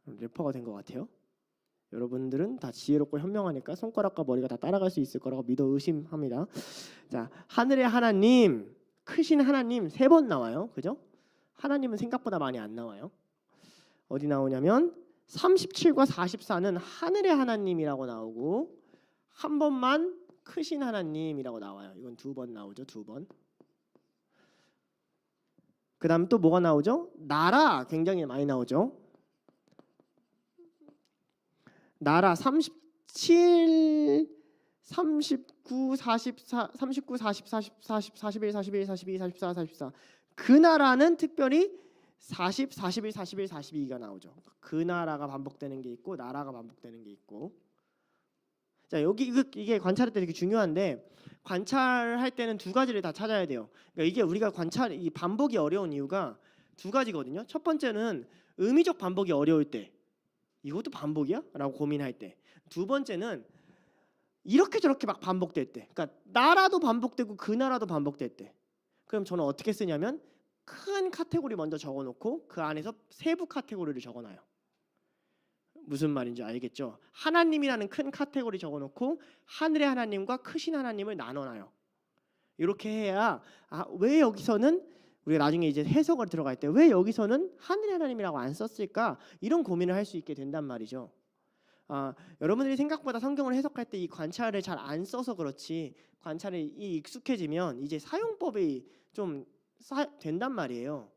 래퍼가 된 것 같아요. 여러분들은 다 지혜롭고 현명하니까 손가락과 머리가 다 따라갈 수 있을 거라고 믿어 의심합니다. 자, 하늘의 하나님, 크신 하나님 3번 나와요. 그죠? 하나님은 생각보다 많이 안 나와요. 어디 나오냐면 37과 44는 하늘의 하나님이라고 나오고 한 번만 크신 하나님이라고 나와요. 이건 2번 나오죠. 2번. 그 다음 또 뭐가 나오죠? 나라 굉장히 많이 나오죠. 나라 37, 39, 44, 39, 40, 40, 40, 41, 41, 42, 44, 44 그 나라는 특별히 40, 41, 41, 42가 나오죠. 그 나라가 반복되는 게 있고 나라가 반복되는 게 있고. 자, 여기 이게 관찰할 때 되게 중요한데 관찰할 때는 두 가지를 다 찾아야 돼요. 그러니까 이게 우리가 이 반복이 어려운 이유가 두 가지거든요. 첫 번째는 의미적 반복이 어려울 때 이것도 반복이야? 라고 고민할 때. 두 번째는 이렇게 저렇게 막 반복될 때. 그러니까 나라도 반복되고 그 나라도 반복될 때. 그럼 저는 어떻게 쓰냐면 큰 카테고리 먼저 적어놓고 그 안에서 세부 카테고리를 적어놔요. 무슨 말인지 알겠죠? 하나님이라는 큰 카테고리 적어놓고 하늘의 하나님과 크신 하나님을 나눠놔요. 이렇게 해야 왜 여기서는 우리가 나중에 이제 해석을 들어갈 때 왜 여기서는 하늘의 하나님이라고 안 썼을까? 이런 고민을 할 수 있게 된단 말이죠. 여러분들이 생각보다 성경을 해석할 때 이 관찰을 잘 안 써서 그렇지 관찰이 익숙해지면 이제 사용법이 좀 된단 말이에요.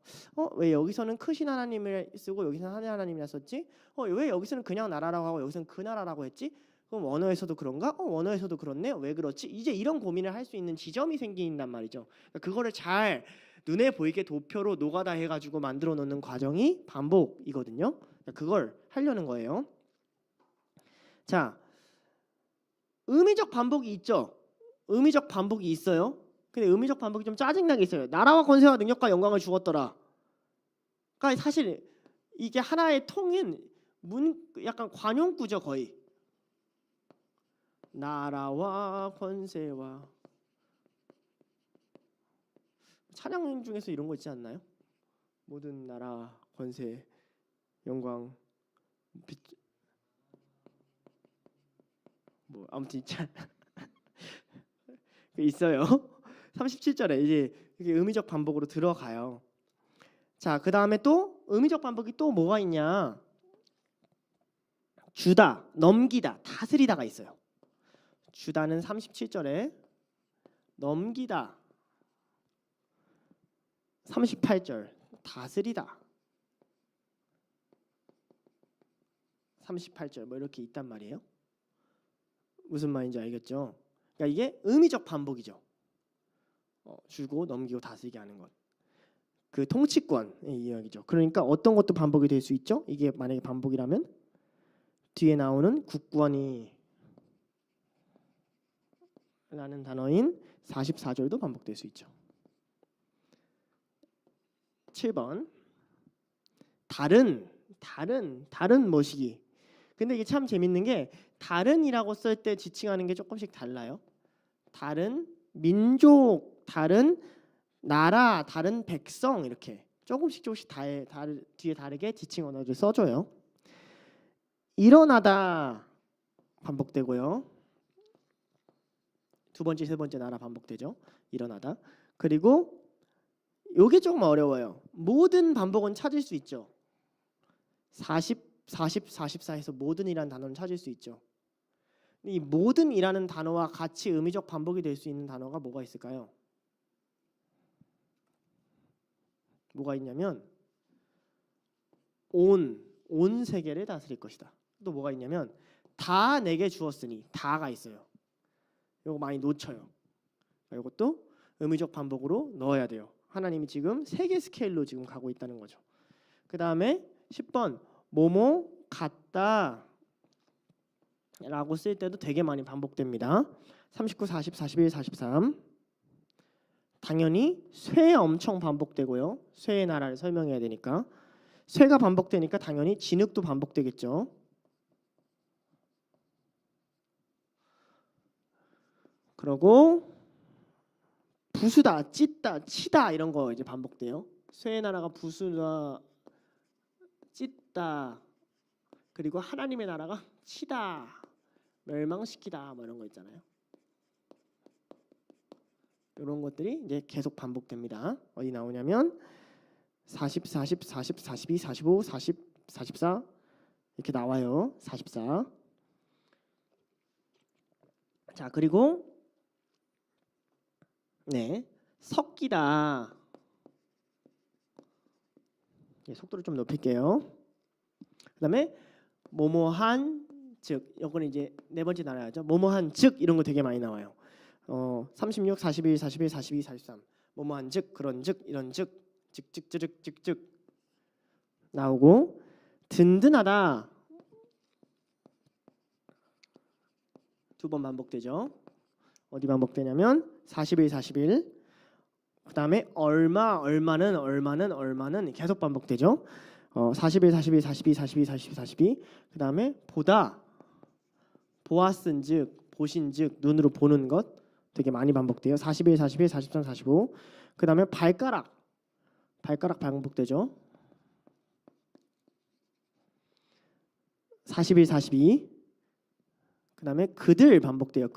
왜 여기서는 크신 하나님을 쓰고 여기서는 하늘의 하나님이라 썼지? 왜 여기서는 그냥 나라라고 하고 여기서는 그 나라라고 했지? 그럼 원어에서도 그런가? 원어에서도 그렇네. 왜 그렇지? 이제 이런 고민을 할 수 있는 지점이 생긴단 말이죠. 그러니까 그거를 잘 눈에 보이게 도표로 노가다 해가지고 만들어 놓는 과정이 반복이거든요. 그러니까 그걸 하려는 거예요. 자, 의미적 반복이 있죠. 의미적 반복이 있어요. 근데 의미적 반복이 좀 짜증나게 있어요. 나라와 권세와 능력과 영광을 주었더라. 그러니까 사실 이게 하나의 통인 약간 관용구죠 거의. 나라와 권세와 찬양 중에서 이런 거 있지 않나요? 모든 나라 권세 영광 빛 뭐 아무튼 있잖아. 있어요. 37절에 이제 이게 의미적 반복으로 들어가요. 자, 그 다음에 또 의미적 반복이 또 뭐가 있냐? 주다, 넘기다, 다스리다가 있어요. 주다는 37절에, 넘기다 38절, 다스리다 38절 뭐 이렇게 있단 말이에요. 무슨 말인지 알겠죠? 그러니까 이게 의미적 반복이죠. 주고 넘기고 다스리게 하는 것. 그 통치권의 이야기죠. 그러니까 어떤 것도 반복이 될 수 있죠. 이게 만약에 반복이라면 뒤에 나오는 국권이 라는 단어인 44절도 반복될 수 있죠. 7번 다른 뭐시기. 근데 이게 참 재밌는 게 다른이라고 쓸 때 지칭하는 게 조금씩 달라요. 다른 민족, 다른 나라, 다른 백성 이렇게 조금씩 뒤에 다르게 지칭 언어를 써줘요. 일어나다 반복되고요. 두 번째, 세 번째 나라 반복되죠. 일어나다. 그리고 요게 조금 어려워요. 모든 반복은 찾을 수 있죠. 40, 44에서 모든이라는 단어는 찾을 수 있죠. 이 모든이라는 단어와 같이 의미적 반복이 될 수 있는 단어가 뭐가 있을까요? 뭐가 있냐면 온 세계를 다스릴 것이다. 또 뭐가 있냐면 다 내게 주었으니 다가 있어요. 이거 많이 놓쳐요. 이것도 의미적 반복으로 넣어야 돼요. 하나님이 지금 세계 스케일로 지금 가고 있다는 거죠. 그 다음에 10번 뭐뭐 같다 라고 쓸 때도 되게 많이 반복됩니다. 39, 40, 41, 43 당연히 쇠 엄청 반복되고요. 쇠의 나라를 설명해야 되니까 쇠가 반복되니까 당연히 진흙도 반복되겠죠. 그리고 부수다, 찢다, 치다 이런 거 이제 반복돼요. 쇠의 나라가 부수다, 찢다, 그리고 하나님의 나라가 치다, 멸망시키다 뭐 이런 거 있잖아요. 이런 것들이 이제 계속 반복됩니다. 어디 나오냐면 40, 40, 40, 42, 45, 40, 44 이렇게 나와요. 44. 자, 그리고 섞이다. 속도를 좀 높일게요. 그다음에 뭐뭐한 즉, 이거는 이제 네 번째 나라죠. 뭐뭐한 즉 이런 거 되게 많이 나와요. 36, 41, 41, 42, 43 뭐뭐한 즉, 그런 즉, 이런 즉, 즉 나오고 든든하다 두 번 반복되죠. 어디 반복되냐면 41, 41 그다음에 얼마는 계속 반복되죠. 41, 41, 42, 42, 42, 42 그다음에 보다 보았은즉 보신즉 눈으로 보는 것 되게 많이 반복돼요. 41, 41, 43, 45 그다음에 발가락 반복되죠. 41, 42 그다음에 그들 반복돼요.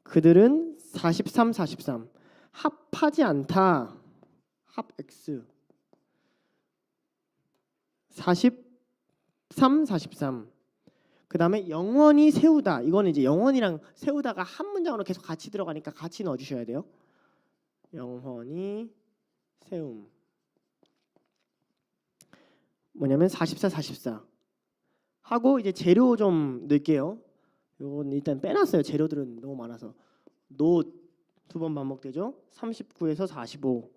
그들은 43, 43 합하지 않다 합 X 43, 43 그다음에 영원히 세우다 이거는 이제 영원이랑 세우다가 한 문장으로 계속 같이 들어가니까 같이 넣어주셔야 돼요. 영원히 세움 뭐냐면 44, 44 하고 이제 재료 좀 넣을게요. 이건 일단 빼놨어요. 재료들은 너무 많아서 노 두 번 반복되죠. 39에서 45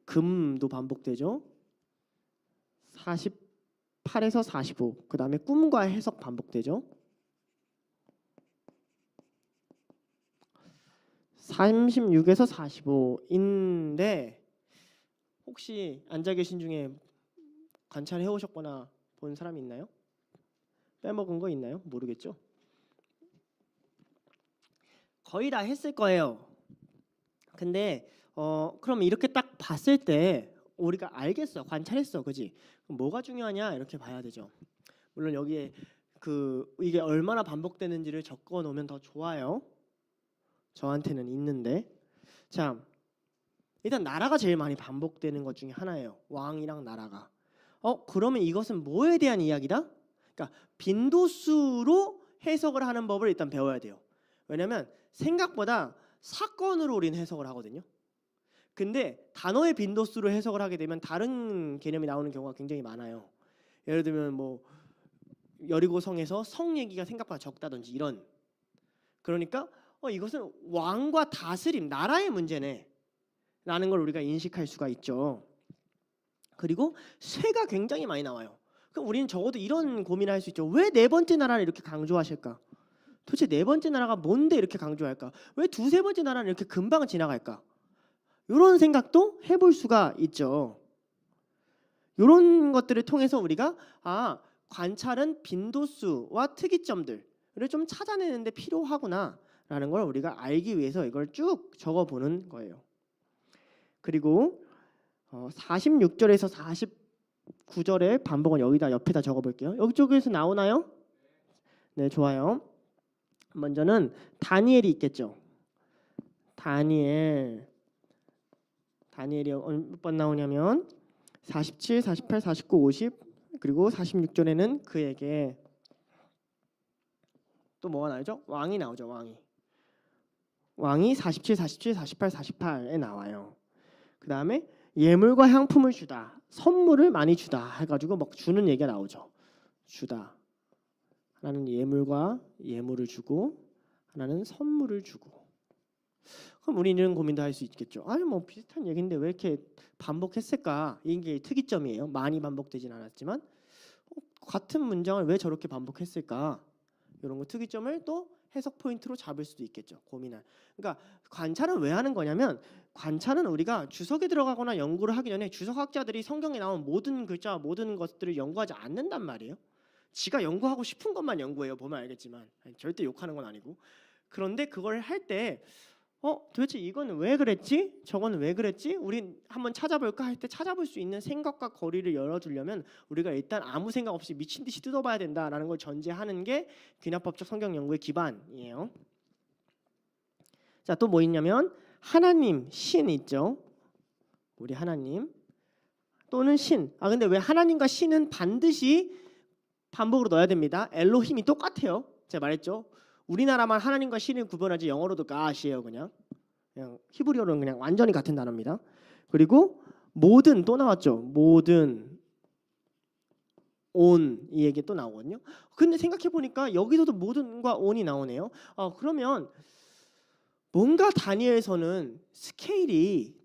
금도 반복되죠. 48에서 45 그다음에 꿈과 해석 반복되죠. 36에서 45인데 혹시 앉아 계신 중에 관찰해 오셨거나 본 사람이 있나요? 빼먹은 거 있나요? 모르겠죠. 거의 다 했을 거예요. 근데 그럼 이렇게 딱 봤을 때 우리가 알겠어, 관찰했어, 그지? 그럼 뭐가 중요하냐 이렇게 봐야 되죠. 물론 여기에 이게 얼마나 반복되는지를 적어 놓으면 더 좋아요. 저한테는 있는데, 자, 일단 나라가 제일 많이 반복되는 것 중에 하나예요. 왕이랑 나라가. 그러면 이것은 뭐에 대한 이야기다? 그러니까 빈도수로 해석을 하는 법을 일단 배워야 돼요. 왜냐면 생각보다 사건으로 우리는 해석을 하거든요. 근데 단어의 빈도수로 해석을 하게 되면 다른 개념이 나오는 경우가 굉장히 많아요. 예를 들면 뭐 여리고성에서 성 얘기가 생각보다 적다든지 이런. 그러니까 이것은 왕과 다스림, 나라의 문제네 라는 걸 우리가 인식할 수가 있죠. 그리고 쇠가 굉장히 많이 나와요. 그럼 우리는 적어도 이런 고민을 할 수 있죠. 왜 네 번째 나라를 이렇게 강조하실까? 도대체 네 번째 나라가 뭔데 이렇게 강조할까? 왜 두세 번째 나라는 이렇게 금방 지나갈까? 이런 생각도 해볼 수가 있죠. 이런 것들을 통해서 우리가 관찰은 빈도수와 특이점들을 좀 찾아내는 데 필요하구나 라는 걸 우리가 알기 위해서 이걸 쭉 적어보는 거예요. 그리고 46절에서 49절의 반복은 여기다 옆에다 적어볼게요. 여기쪽에서 나오나요? 네, 좋아요. 먼저는 다니엘이 있겠죠. 다니엘이 몇 번 나오냐면 47, 48, 49, 50 그리고 46절에는 그에게 또 뭐가 나오죠? 왕이 나오죠. 왕이 47, 47, 48, 48에 나와요. 그 다음에 예물과 향품을 주다, 선물을 많이 주다 해가지고 막 주는 얘기가 나오죠. 주다. 하나는 예물을 주고 하나는 선물을 주고. 그럼 우리는 이런 고민도 할 수 있겠죠. 아니 뭐 비슷한 얘기인데 왜 이렇게 반복했을까? 이게 특이점이에요. 많이 반복되진 않았지만 같은 문장을 왜 저렇게 반복했을까? 이런 거 특이점을 또 해석 포인트로 잡을 수도 있겠죠. 고민할. 그러니까 관찰은 왜 하는 거냐면 관찰은 우리가 주석에 들어가거나 연구를 하기 전에 주석학자들이 성경에 나온 모든 글자와 모든 것들을 연구하지 않는단 말이에요. 지가 연구하고 싶은 것만 연구해요. 보면 알겠지만 절대 욕하는 건 아니고. 그런데 그걸 할 때 도대체 이건 왜 그랬지? 저건 왜 그랬지? 우리 한번 찾아볼까 할 때 찾아볼 수 있는 생각과 거리를 열어주려면 우리가 일단 아무 생각 없이 미친 듯이 뜯어봐야 된다라는 걸 전제하는 게 귀납법적 성경 연구의 기반이에요. 자, 또 뭐 있냐면 하나님, 신 있죠. 우리 하나님 또는 신. 근데 왜 하나님과 신은 반드시 반복으로 넣어야 됩니다. 엘로힘이 똑같아요. 제가 말했죠. 우리나라만 하나님과 신을 구분하지 영어로도 가시예요. 그냥 히브리어로는 그냥 완전히 같은 단어입니다. 그리고 모든 또 나왔죠. 모든 온 이 얘기 또 나오거든요. 근데 생각해 보니까 여기서도 모든과 온이 나오네요. 그러면 뭔가 다니엘서의 스케일이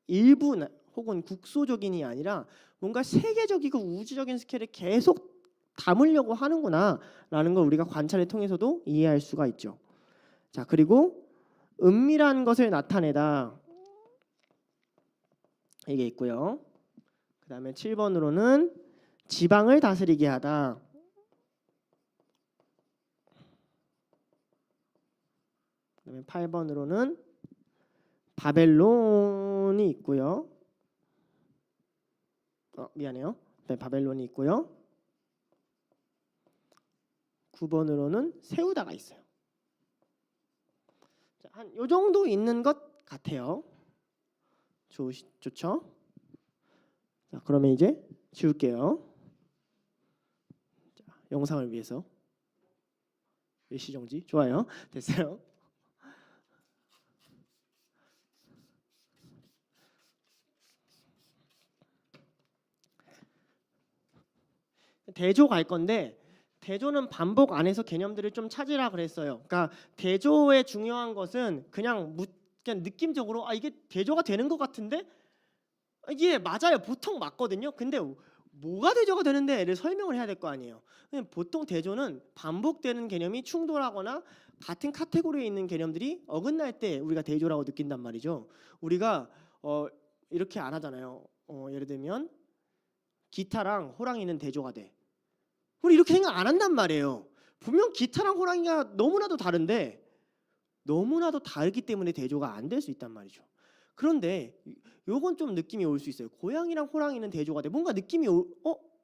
일부 혹은 국소적인이 아니라 뭔가 세계적이고 우주적인 스케일을 계속 담으려고 하는구나라는 걸 우리가 관찰을 통해서도 이해할 수가 있죠. 자, 그리고 은밀한 것을 나타내다 이게 있고요. 그 다음에 7번으로는 지방을 다스리게 하다. 그 다음에 8번으로는 바벨론이 있고요. 미안해요. 네, 바벨론이 있고요. 9번으로는 세우다가 있어요. 한 요 정도 있는 것 같아요. 좋죠? 자, 그러면 이제 지울게요. 자, 영상을 위해서 일시정지. 좋아요. 됐어요. 대조 갈 건데 대조는 반복 안에서 개념들을 좀 찾으라 그랬어요. 그러니까 대조의 중요한 것은 그냥 느낌적으로 이게 대조가 되는 것 같은데 이게 맞아요. 보통 맞거든요. 근데 뭐가 대조가 되는데를 설명을 해야 될 거 아니에요. 보통 대조는 반복되는 개념이 충돌하거나 같은 카테고리에 있는 개념들이 어긋날 때 우리가 대조라고 느낀단 말이죠. 우리가 이렇게 안 하잖아요. 예를 들면 기타랑 호랑이는 대조가 돼. 우리 이렇게 생각 안 한단 말이에요. 분명 기타랑 호랑이가 너무나도 다른데 너무나도 다르기 때문에 대조가 안 될 수 있단 말이죠. 그런데 요건 좀 느낌이 올 수 있어요. 고양이랑 호랑이는 대조가 돼. 뭔가 느낌이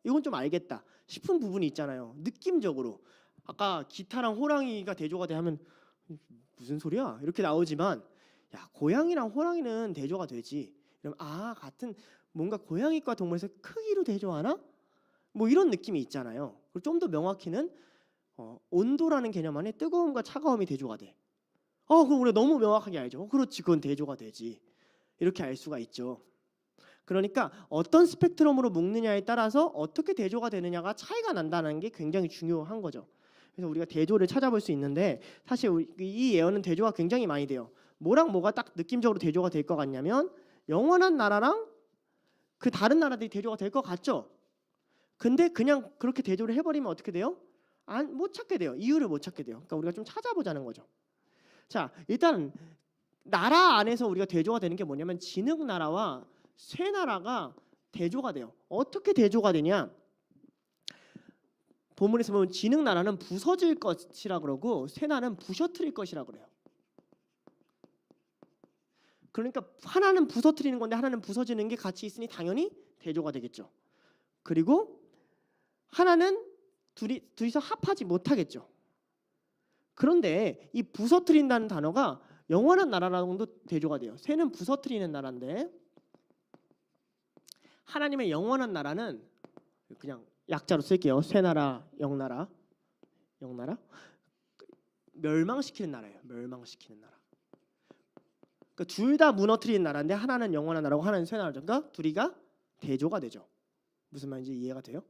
이건 좀 알겠다 싶은 부분이 있잖아요. 느낌적으로. 아까 기타랑 호랑이가 대조가 돼 하면 무슨 소리야? 이렇게 나오지만 야, 고양이랑 호랑이는 대조가 되지. 그럼 같은 뭔가 고양이과 동물에서 크기로 대조하나? 뭐 이런 느낌이 있잖아요. 그리고 좀 더 명확히는 온도라는 개념 안에 뜨거움과 차가움이 대조가 돼. 그럼 우리가 너무 명확하게 알죠. 그렇지, 그건 대조가 되지. 이렇게 알 수가 있죠. 그러니까 어떤 스펙트럼으로 묶느냐에 따라서 어떻게 대조가 되느냐가 차이가 난다는 게 굉장히 중요한 거죠. 그래서 우리가 대조를 찾아볼 수 있는데 사실 이 예언은 대조가 굉장히 많이 돼요. 뭐랑 뭐가 딱 느낌적으로 대조가 될 것 같냐면 영원한 나라랑 그 다른 나라들이 대조가 될 것 같죠. 근데 그냥 그렇게 대조를 해버리면 어떻게 돼요? 못 찾게 돼요. 이유를 못 찾게 돼요. 그러니까 우리가 좀 찾아보자는 거죠. 자, 일단 나라 안에서 우리가 대조가 되는 게 뭐냐면 진흙 나라와 쇠 나라가 대조가 돼요. 어떻게 대조가 되냐? 본문에서 보면 진흙 나라는 부서질 것이라 그러고 쇠 나라는 부셔뜨릴 것이라 그래요. 그러니까 하나는 부서뜨리는 건데 하나는 부서지는 게 같이 있으니 당연히 대조가 되겠죠. 그리고 하나는 둘이서 합하지 못하겠죠. 그런데 이 부서뜨린다는 단어가 영원한 나라랑도 대조가 돼요. 쇠는 부서뜨리는 나라인데 하나님의 영원한 나라는 그냥 약자로 쓸게요. 쇠나라, 영나라, 멸망시키는 나라예요. 멸망시키는 나라. 그러니까 둘 다 무너뜨리는 나라인데 하나는 영원한 나라고 하나는 쇠나라죠. 그러니까 둘이가 대조가 되죠. 무슨 말인지 이해가 돼요?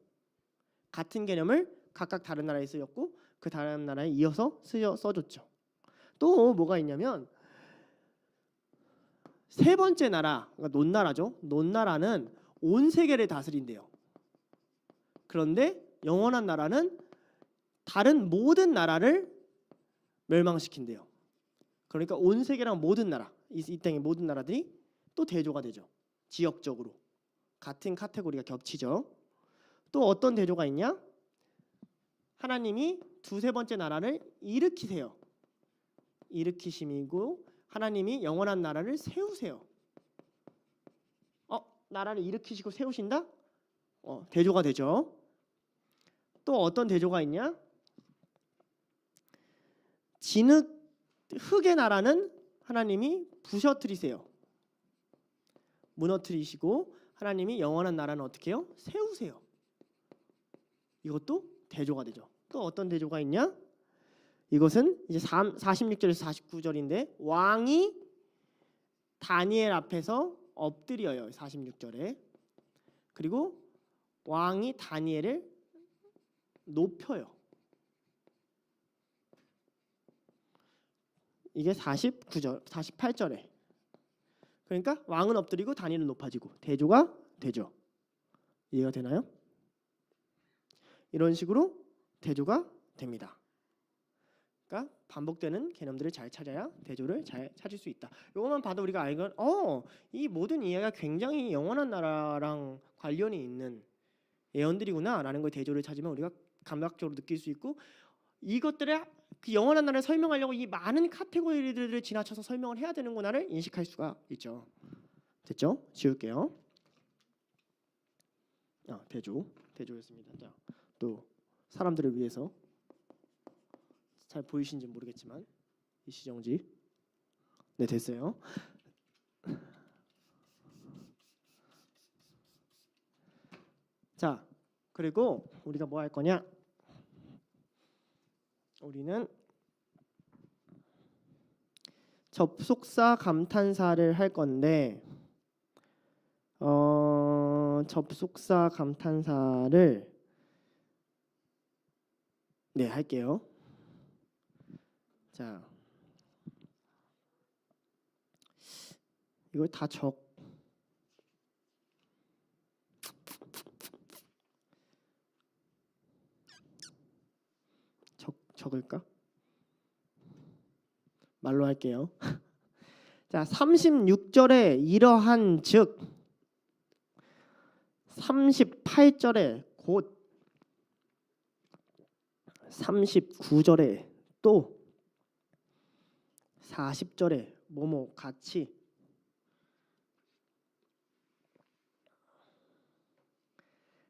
같은 개념을 각각 다른 나라에 쓰였고 그 다른 나라에 이어서 써줬죠. 또 뭐가 있냐면 세 번째 나라, 그러니까 논나라죠. 논나라는 온 세계를 다스린대요. 그런데 영원한 나라는 다른 모든 나라를 멸망시킨대요. 그러니까 온 세계랑 모든 나라, 이 땅의 모든 나라들이 또 대조가 되죠. 지역적으로 같은 카테고리가 겹치죠. 또 어떤 대조가 있냐? 하나님이 두세 번째 나라를 일으키세요. 일으키심이고 하나님이 영원한 나라를 세우세요. 나라를 일으키시고 세우신다? 대조가 되죠. 또 어떤 대조가 있냐? 흙의 나라는 하나님이 부셔뜨리세요. 무너뜨리시고 하나님이 영원한 나라는 어떻게 해요? 세우세요. 이것도 대조가 되죠. 또 어떤 대조가 있냐? 이것은 이제 46절에서 49절인데 왕이 다니엘 앞에서 엎드려요. 46절에. 그리고 왕이 다니엘을 높여요. 이게 49절, 48절에. 그러니까 왕은 엎드리고 다니엘은 높아지고 대조가 되죠. 이해가 되나요? 이런 식으로 대조가 됩니다. 그러니까 반복되는 개념들을 잘 찾아야 대조를 잘 찾을 수 있다. 이것만 봐도 우리가 알건 이 모든 이해가 굉장히 영원한 나라랑 관련이 있는 예언들이구나라는 걸 대조를 찾으면 우리가 감각적으로 느낄 수 있고 이것들의 그 영원한 나라를 설명하려고 이 많은 카테고리들을 지나쳐서 설명을 해야 되는구나를 인식할 수가 있죠. 됐죠? 지울게요. 대조였습니다. 자, 또 사람들을 위해서 잘 보이신지 모르겠지만 이시정지. 네, 됐어요. 자, 그리고 우리가 뭐 할 거냐? 우리는 접속사 감탄사를 할 건데 접속사 감탄사를 할게요. 자, 이걸 다 적을까? 말로 할게요. 자, 36절에 이러한 즉 38절에 곧 39절에 또 40절에 뭐뭐 같이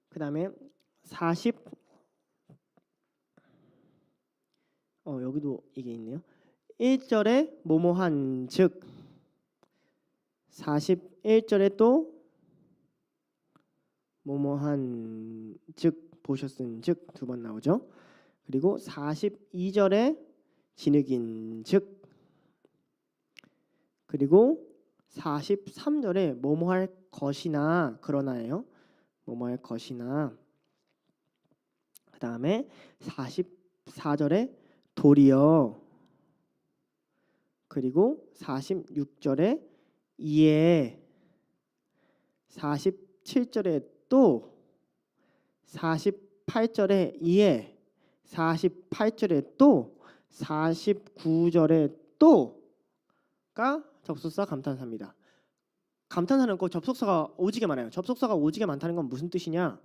그 다음에 40 여기도 이게 있네요. 1절에 뭐뭐한 즉 41절에 또 뭐뭐한 즉 보셨은 즉 두 번 나오죠. 그리고 42절에 진흙인 즉 그리고 43절에 뭐뭐할 것이나 그러나예요. 뭐뭐할 것이나 그 다음에 44절에 도리어 그리고 46절에 이에 47절에 또 48절에 이에 48절에 또 49절에 또가 접속사 감탄사입니다. 감탄사는 꼭 접속사가 오지게 많아요. 접속사가 오지게 많다는 건 무슨 뜻이냐?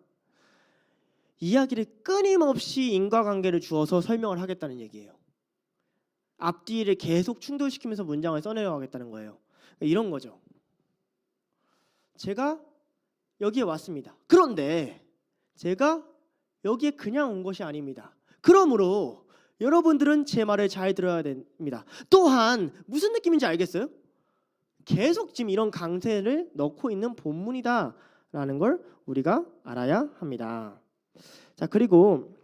이야기를 끊임없이 인과관계를 주어서 설명을 하겠다는 얘기예요. 앞뒤를 계속 충돌시키면서 문장을 써내려가겠다는 거예요. 이런 거죠. 제가 여기에 왔습니다. 그런데 제가 여기에 그냥 온 것이 아닙니다. 그러므로 여러분들은 제 말을 잘 들어야 됩니다. 또한 무슨 느낌인지 알겠어요? 계속 지금 이런 강세를 넣고 있는 본문이다라는 걸 우리가 알아야 합니다. 자, 그리고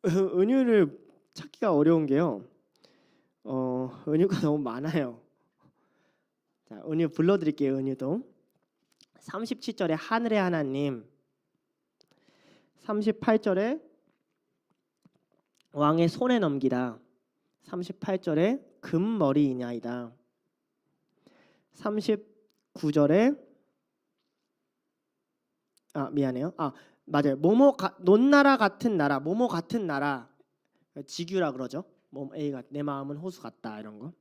은유를 찾기가 어려운 게요. 은유가 너무 많아요. 자, 은유 불러드릴게요. 은유도 37절에 하늘의 하나님, 38절에 왕의 손에 넘기다, 38절에 금머리이냐이다, 39절에 맞아요. 논나라 같은 나라, 뭐뭐 같은 나라, 지규라 그러죠. A가 내 마음은 호수 같다 이런 거.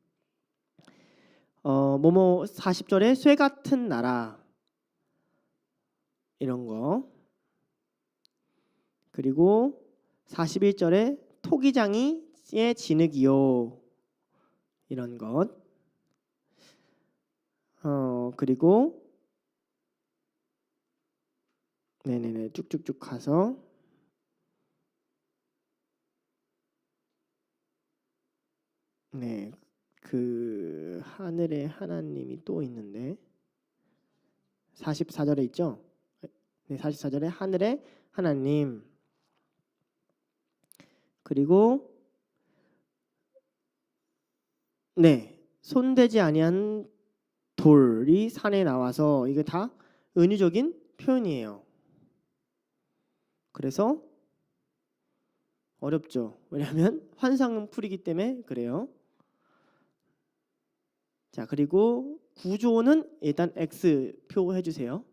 뭐뭐 40절에 쇠 같은 나라 이런 거. 그리고 41절에 토기장이의 진흙이요 이런 것. 그리고 네네네 쭉쭉쭉 가서 네, 그 하늘의 하나님이 또 있는데 44절에 있죠. 네, 44절에 하늘의 하나님. 그리고 네, 손대지 아니한 돌이 산에 나와서 이게 다 은유적인 표현이에요. 그래서 어렵죠. 왜냐하면 환상풀이기 때문에 그래요. 자, 그리고 구조는 일단 X표 해주세요.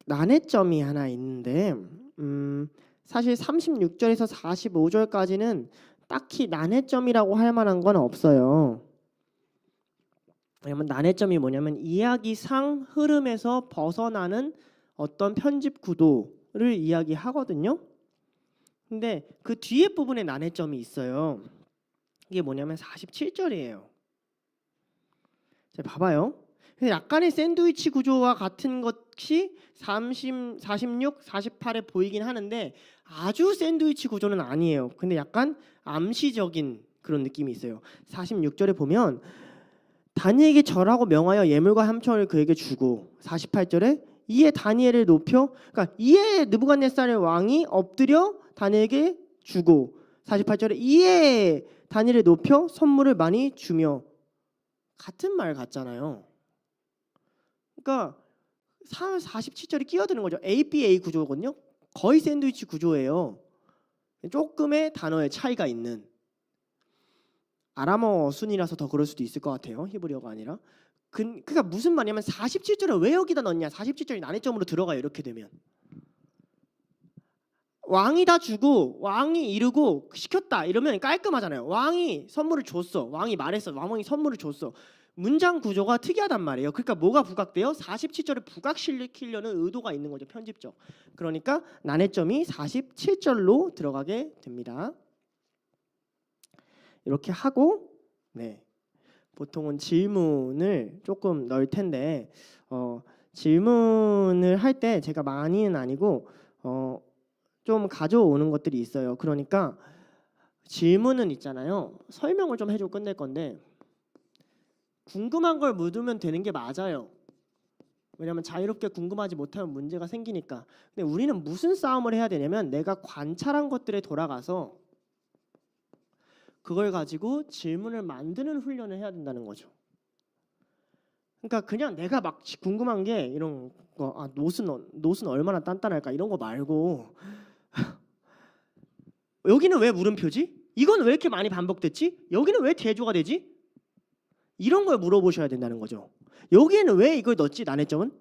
난해점이 하나 있는데 사실 36절에서 45절까지는 딱히 난해점이라고 할 만한 건 없어요. 왜냐면 난해점이 뭐냐면 이야기상 흐름에서 벗어나는 어떤 편집 구도를 이야기하거든요. 근데 그 뒤에 부분에 난해점이 있어요. 이게 뭐냐면 47절이에요. 자, 봐봐요. 약간의 샌드위치 구조와 같은 것이 30, 46, 48에 보이긴 하는데 아주 샌드위치 구조는 아니에요. 근데 약간 암시적인 그런 느낌이 있어요. 46절에 보면 다니엘에게 절하고 명하여 예물과 함청을 그에게 주고 48절에 이에 다니엘을 높여 그러니까 이에 느부갓네살의 왕이 엎드려 다니엘에게 주고 48절에 이에 다니엘을 높여 선물을 많이 주며 같은 말 같잖아요. 그러니까 47절이 끼어드는 거죠. ABA 구조거든요. 거의 샌드위치 구조예요. 조금의 단어의 차이가 있는 아람어 순이라서 더 그럴 수도 있을 것 같아요. 히브리어가 아니라. 그러니까 무슨 말이냐면 47절을 왜 여기다 넣냐. 47절이 난해점으로 들어가요. 이렇게 되면. 왕이 다 주고 왕이 이루고 시켰다 이러면 깔끔하잖아요. 왕이 선물을 줬어. 왕이 말했어. 왕이 선물을 줬어. 문장 구조가 특이하단 말이에요. 그러니까 뭐가 부각돼요? 47절에 부각시키려는 의도가 있는 거죠. 편집적. 그러니까 난해점이 47절로 들어가게 됩니다. 이렇게 하고 네. 보통은 질문을 조금 넣을 텐데 질문을 할 때 제가 많이는 아니고 좀 가져오는 것들이 있어요. 그러니까 질문은 있잖아요. 설명을 좀 해주고 끝낼 건데 궁금한 걸 묻으면 되는 게 맞아요. 왜냐하면 자유롭게 궁금하지 못하면 문제가 생기니까. 근데 우리는 무슨 싸움을 해야 되냐면 내가 관찰한 것들에 돌아가서 그걸 가지고 질문을 만드는 훈련을 해야 된다는 거죠. 그러니까 그냥 내가 막 궁금한 게 이런 거, 노스는 얼마나 단단할까 이런 거 말고 여기는 왜 물음표지? 이건 왜 이렇게 많이 반복됐지? 여기는 왜 대조가 되지? 이런 걸 물어보셔야 된다는 거죠. 여기에는 왜 이걸 넣었지? 난해점은?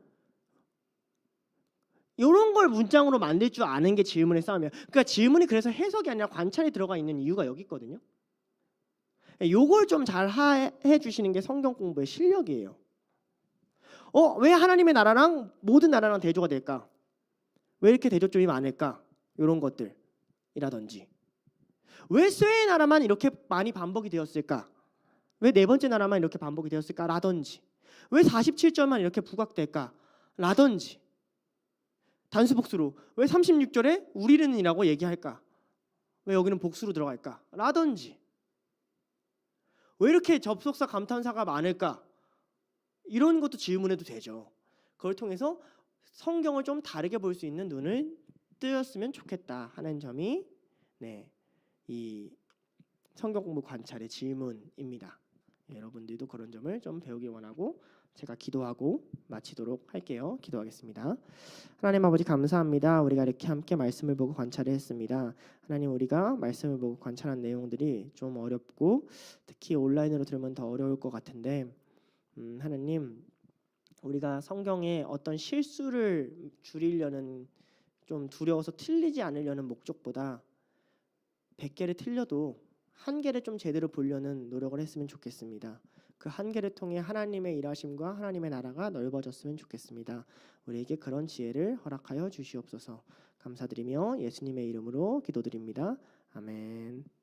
이런 걸 문장으로 만들 줄 아는 게 질문의 싸움이에요. 그러니까 질문이 그래서 해석이 아니라 관찰이 들어가 있는 이유가 여기 있거든요. 요걸 좀 잘 해주시는 게 성경 공부의 실력이에요. 왜 하나님의 나라랑 모든 나라랑 대조가 될까? 왜 이렇게 대조점이 많을까? 이런 것들이라든지 왜 쇠의 나라만 이렇게 많이 반복이 되었을까? 왜 네 번째 나라만 이렇게 반복이 되었을까? 라든지 왜 47절만 이렇게 부각될까? 라든지 단수 복수로 왜 36절에 우리는이라고 얘기할까? 왜 여기는 복수로 들어갈까? 라든지 왜 이렇게 접속사 감탄사가 많을까? 이런 것도 질문해도 되죠. 그걸 통해서 성경을 좀 다르게 볼 수 있는 눈을 뜨였으면 좋겠다 하는 점이 이 성경 공부 관찰의 질문입니다. 여러분들도 그런 점을 좀 배우기 원하고 제가 기도하고 마치도록 할게요. 기도하겠습니다. 하나님 아버지 감사합니다. 우리가 이렇게 함께 말씀을 보고 관찰을 했습니다. 하나님 우리가 말씀을 보고 관찰한 내용들이 좀 어렵고 특히 온라인으로 들으면 더 어려울 것 같은데 하나님 우리가 성경에 어떤 실수를 줄이려는 좀 두려워서 틀리지 않으려는 목적보다 100개를 틀려도 한 개를 좀 제대로 보려는 노력을 했으면 좋겠습니다. 그 한 개를 통해 하나님의 일하심과 하나님의 나라가 넓어졌으면 좋겠습니다. 우리에게 그런 지혜를 허락하여 주시옵소서. 감사드리며 예수님의 이름으로 기도드립니다. 아멘.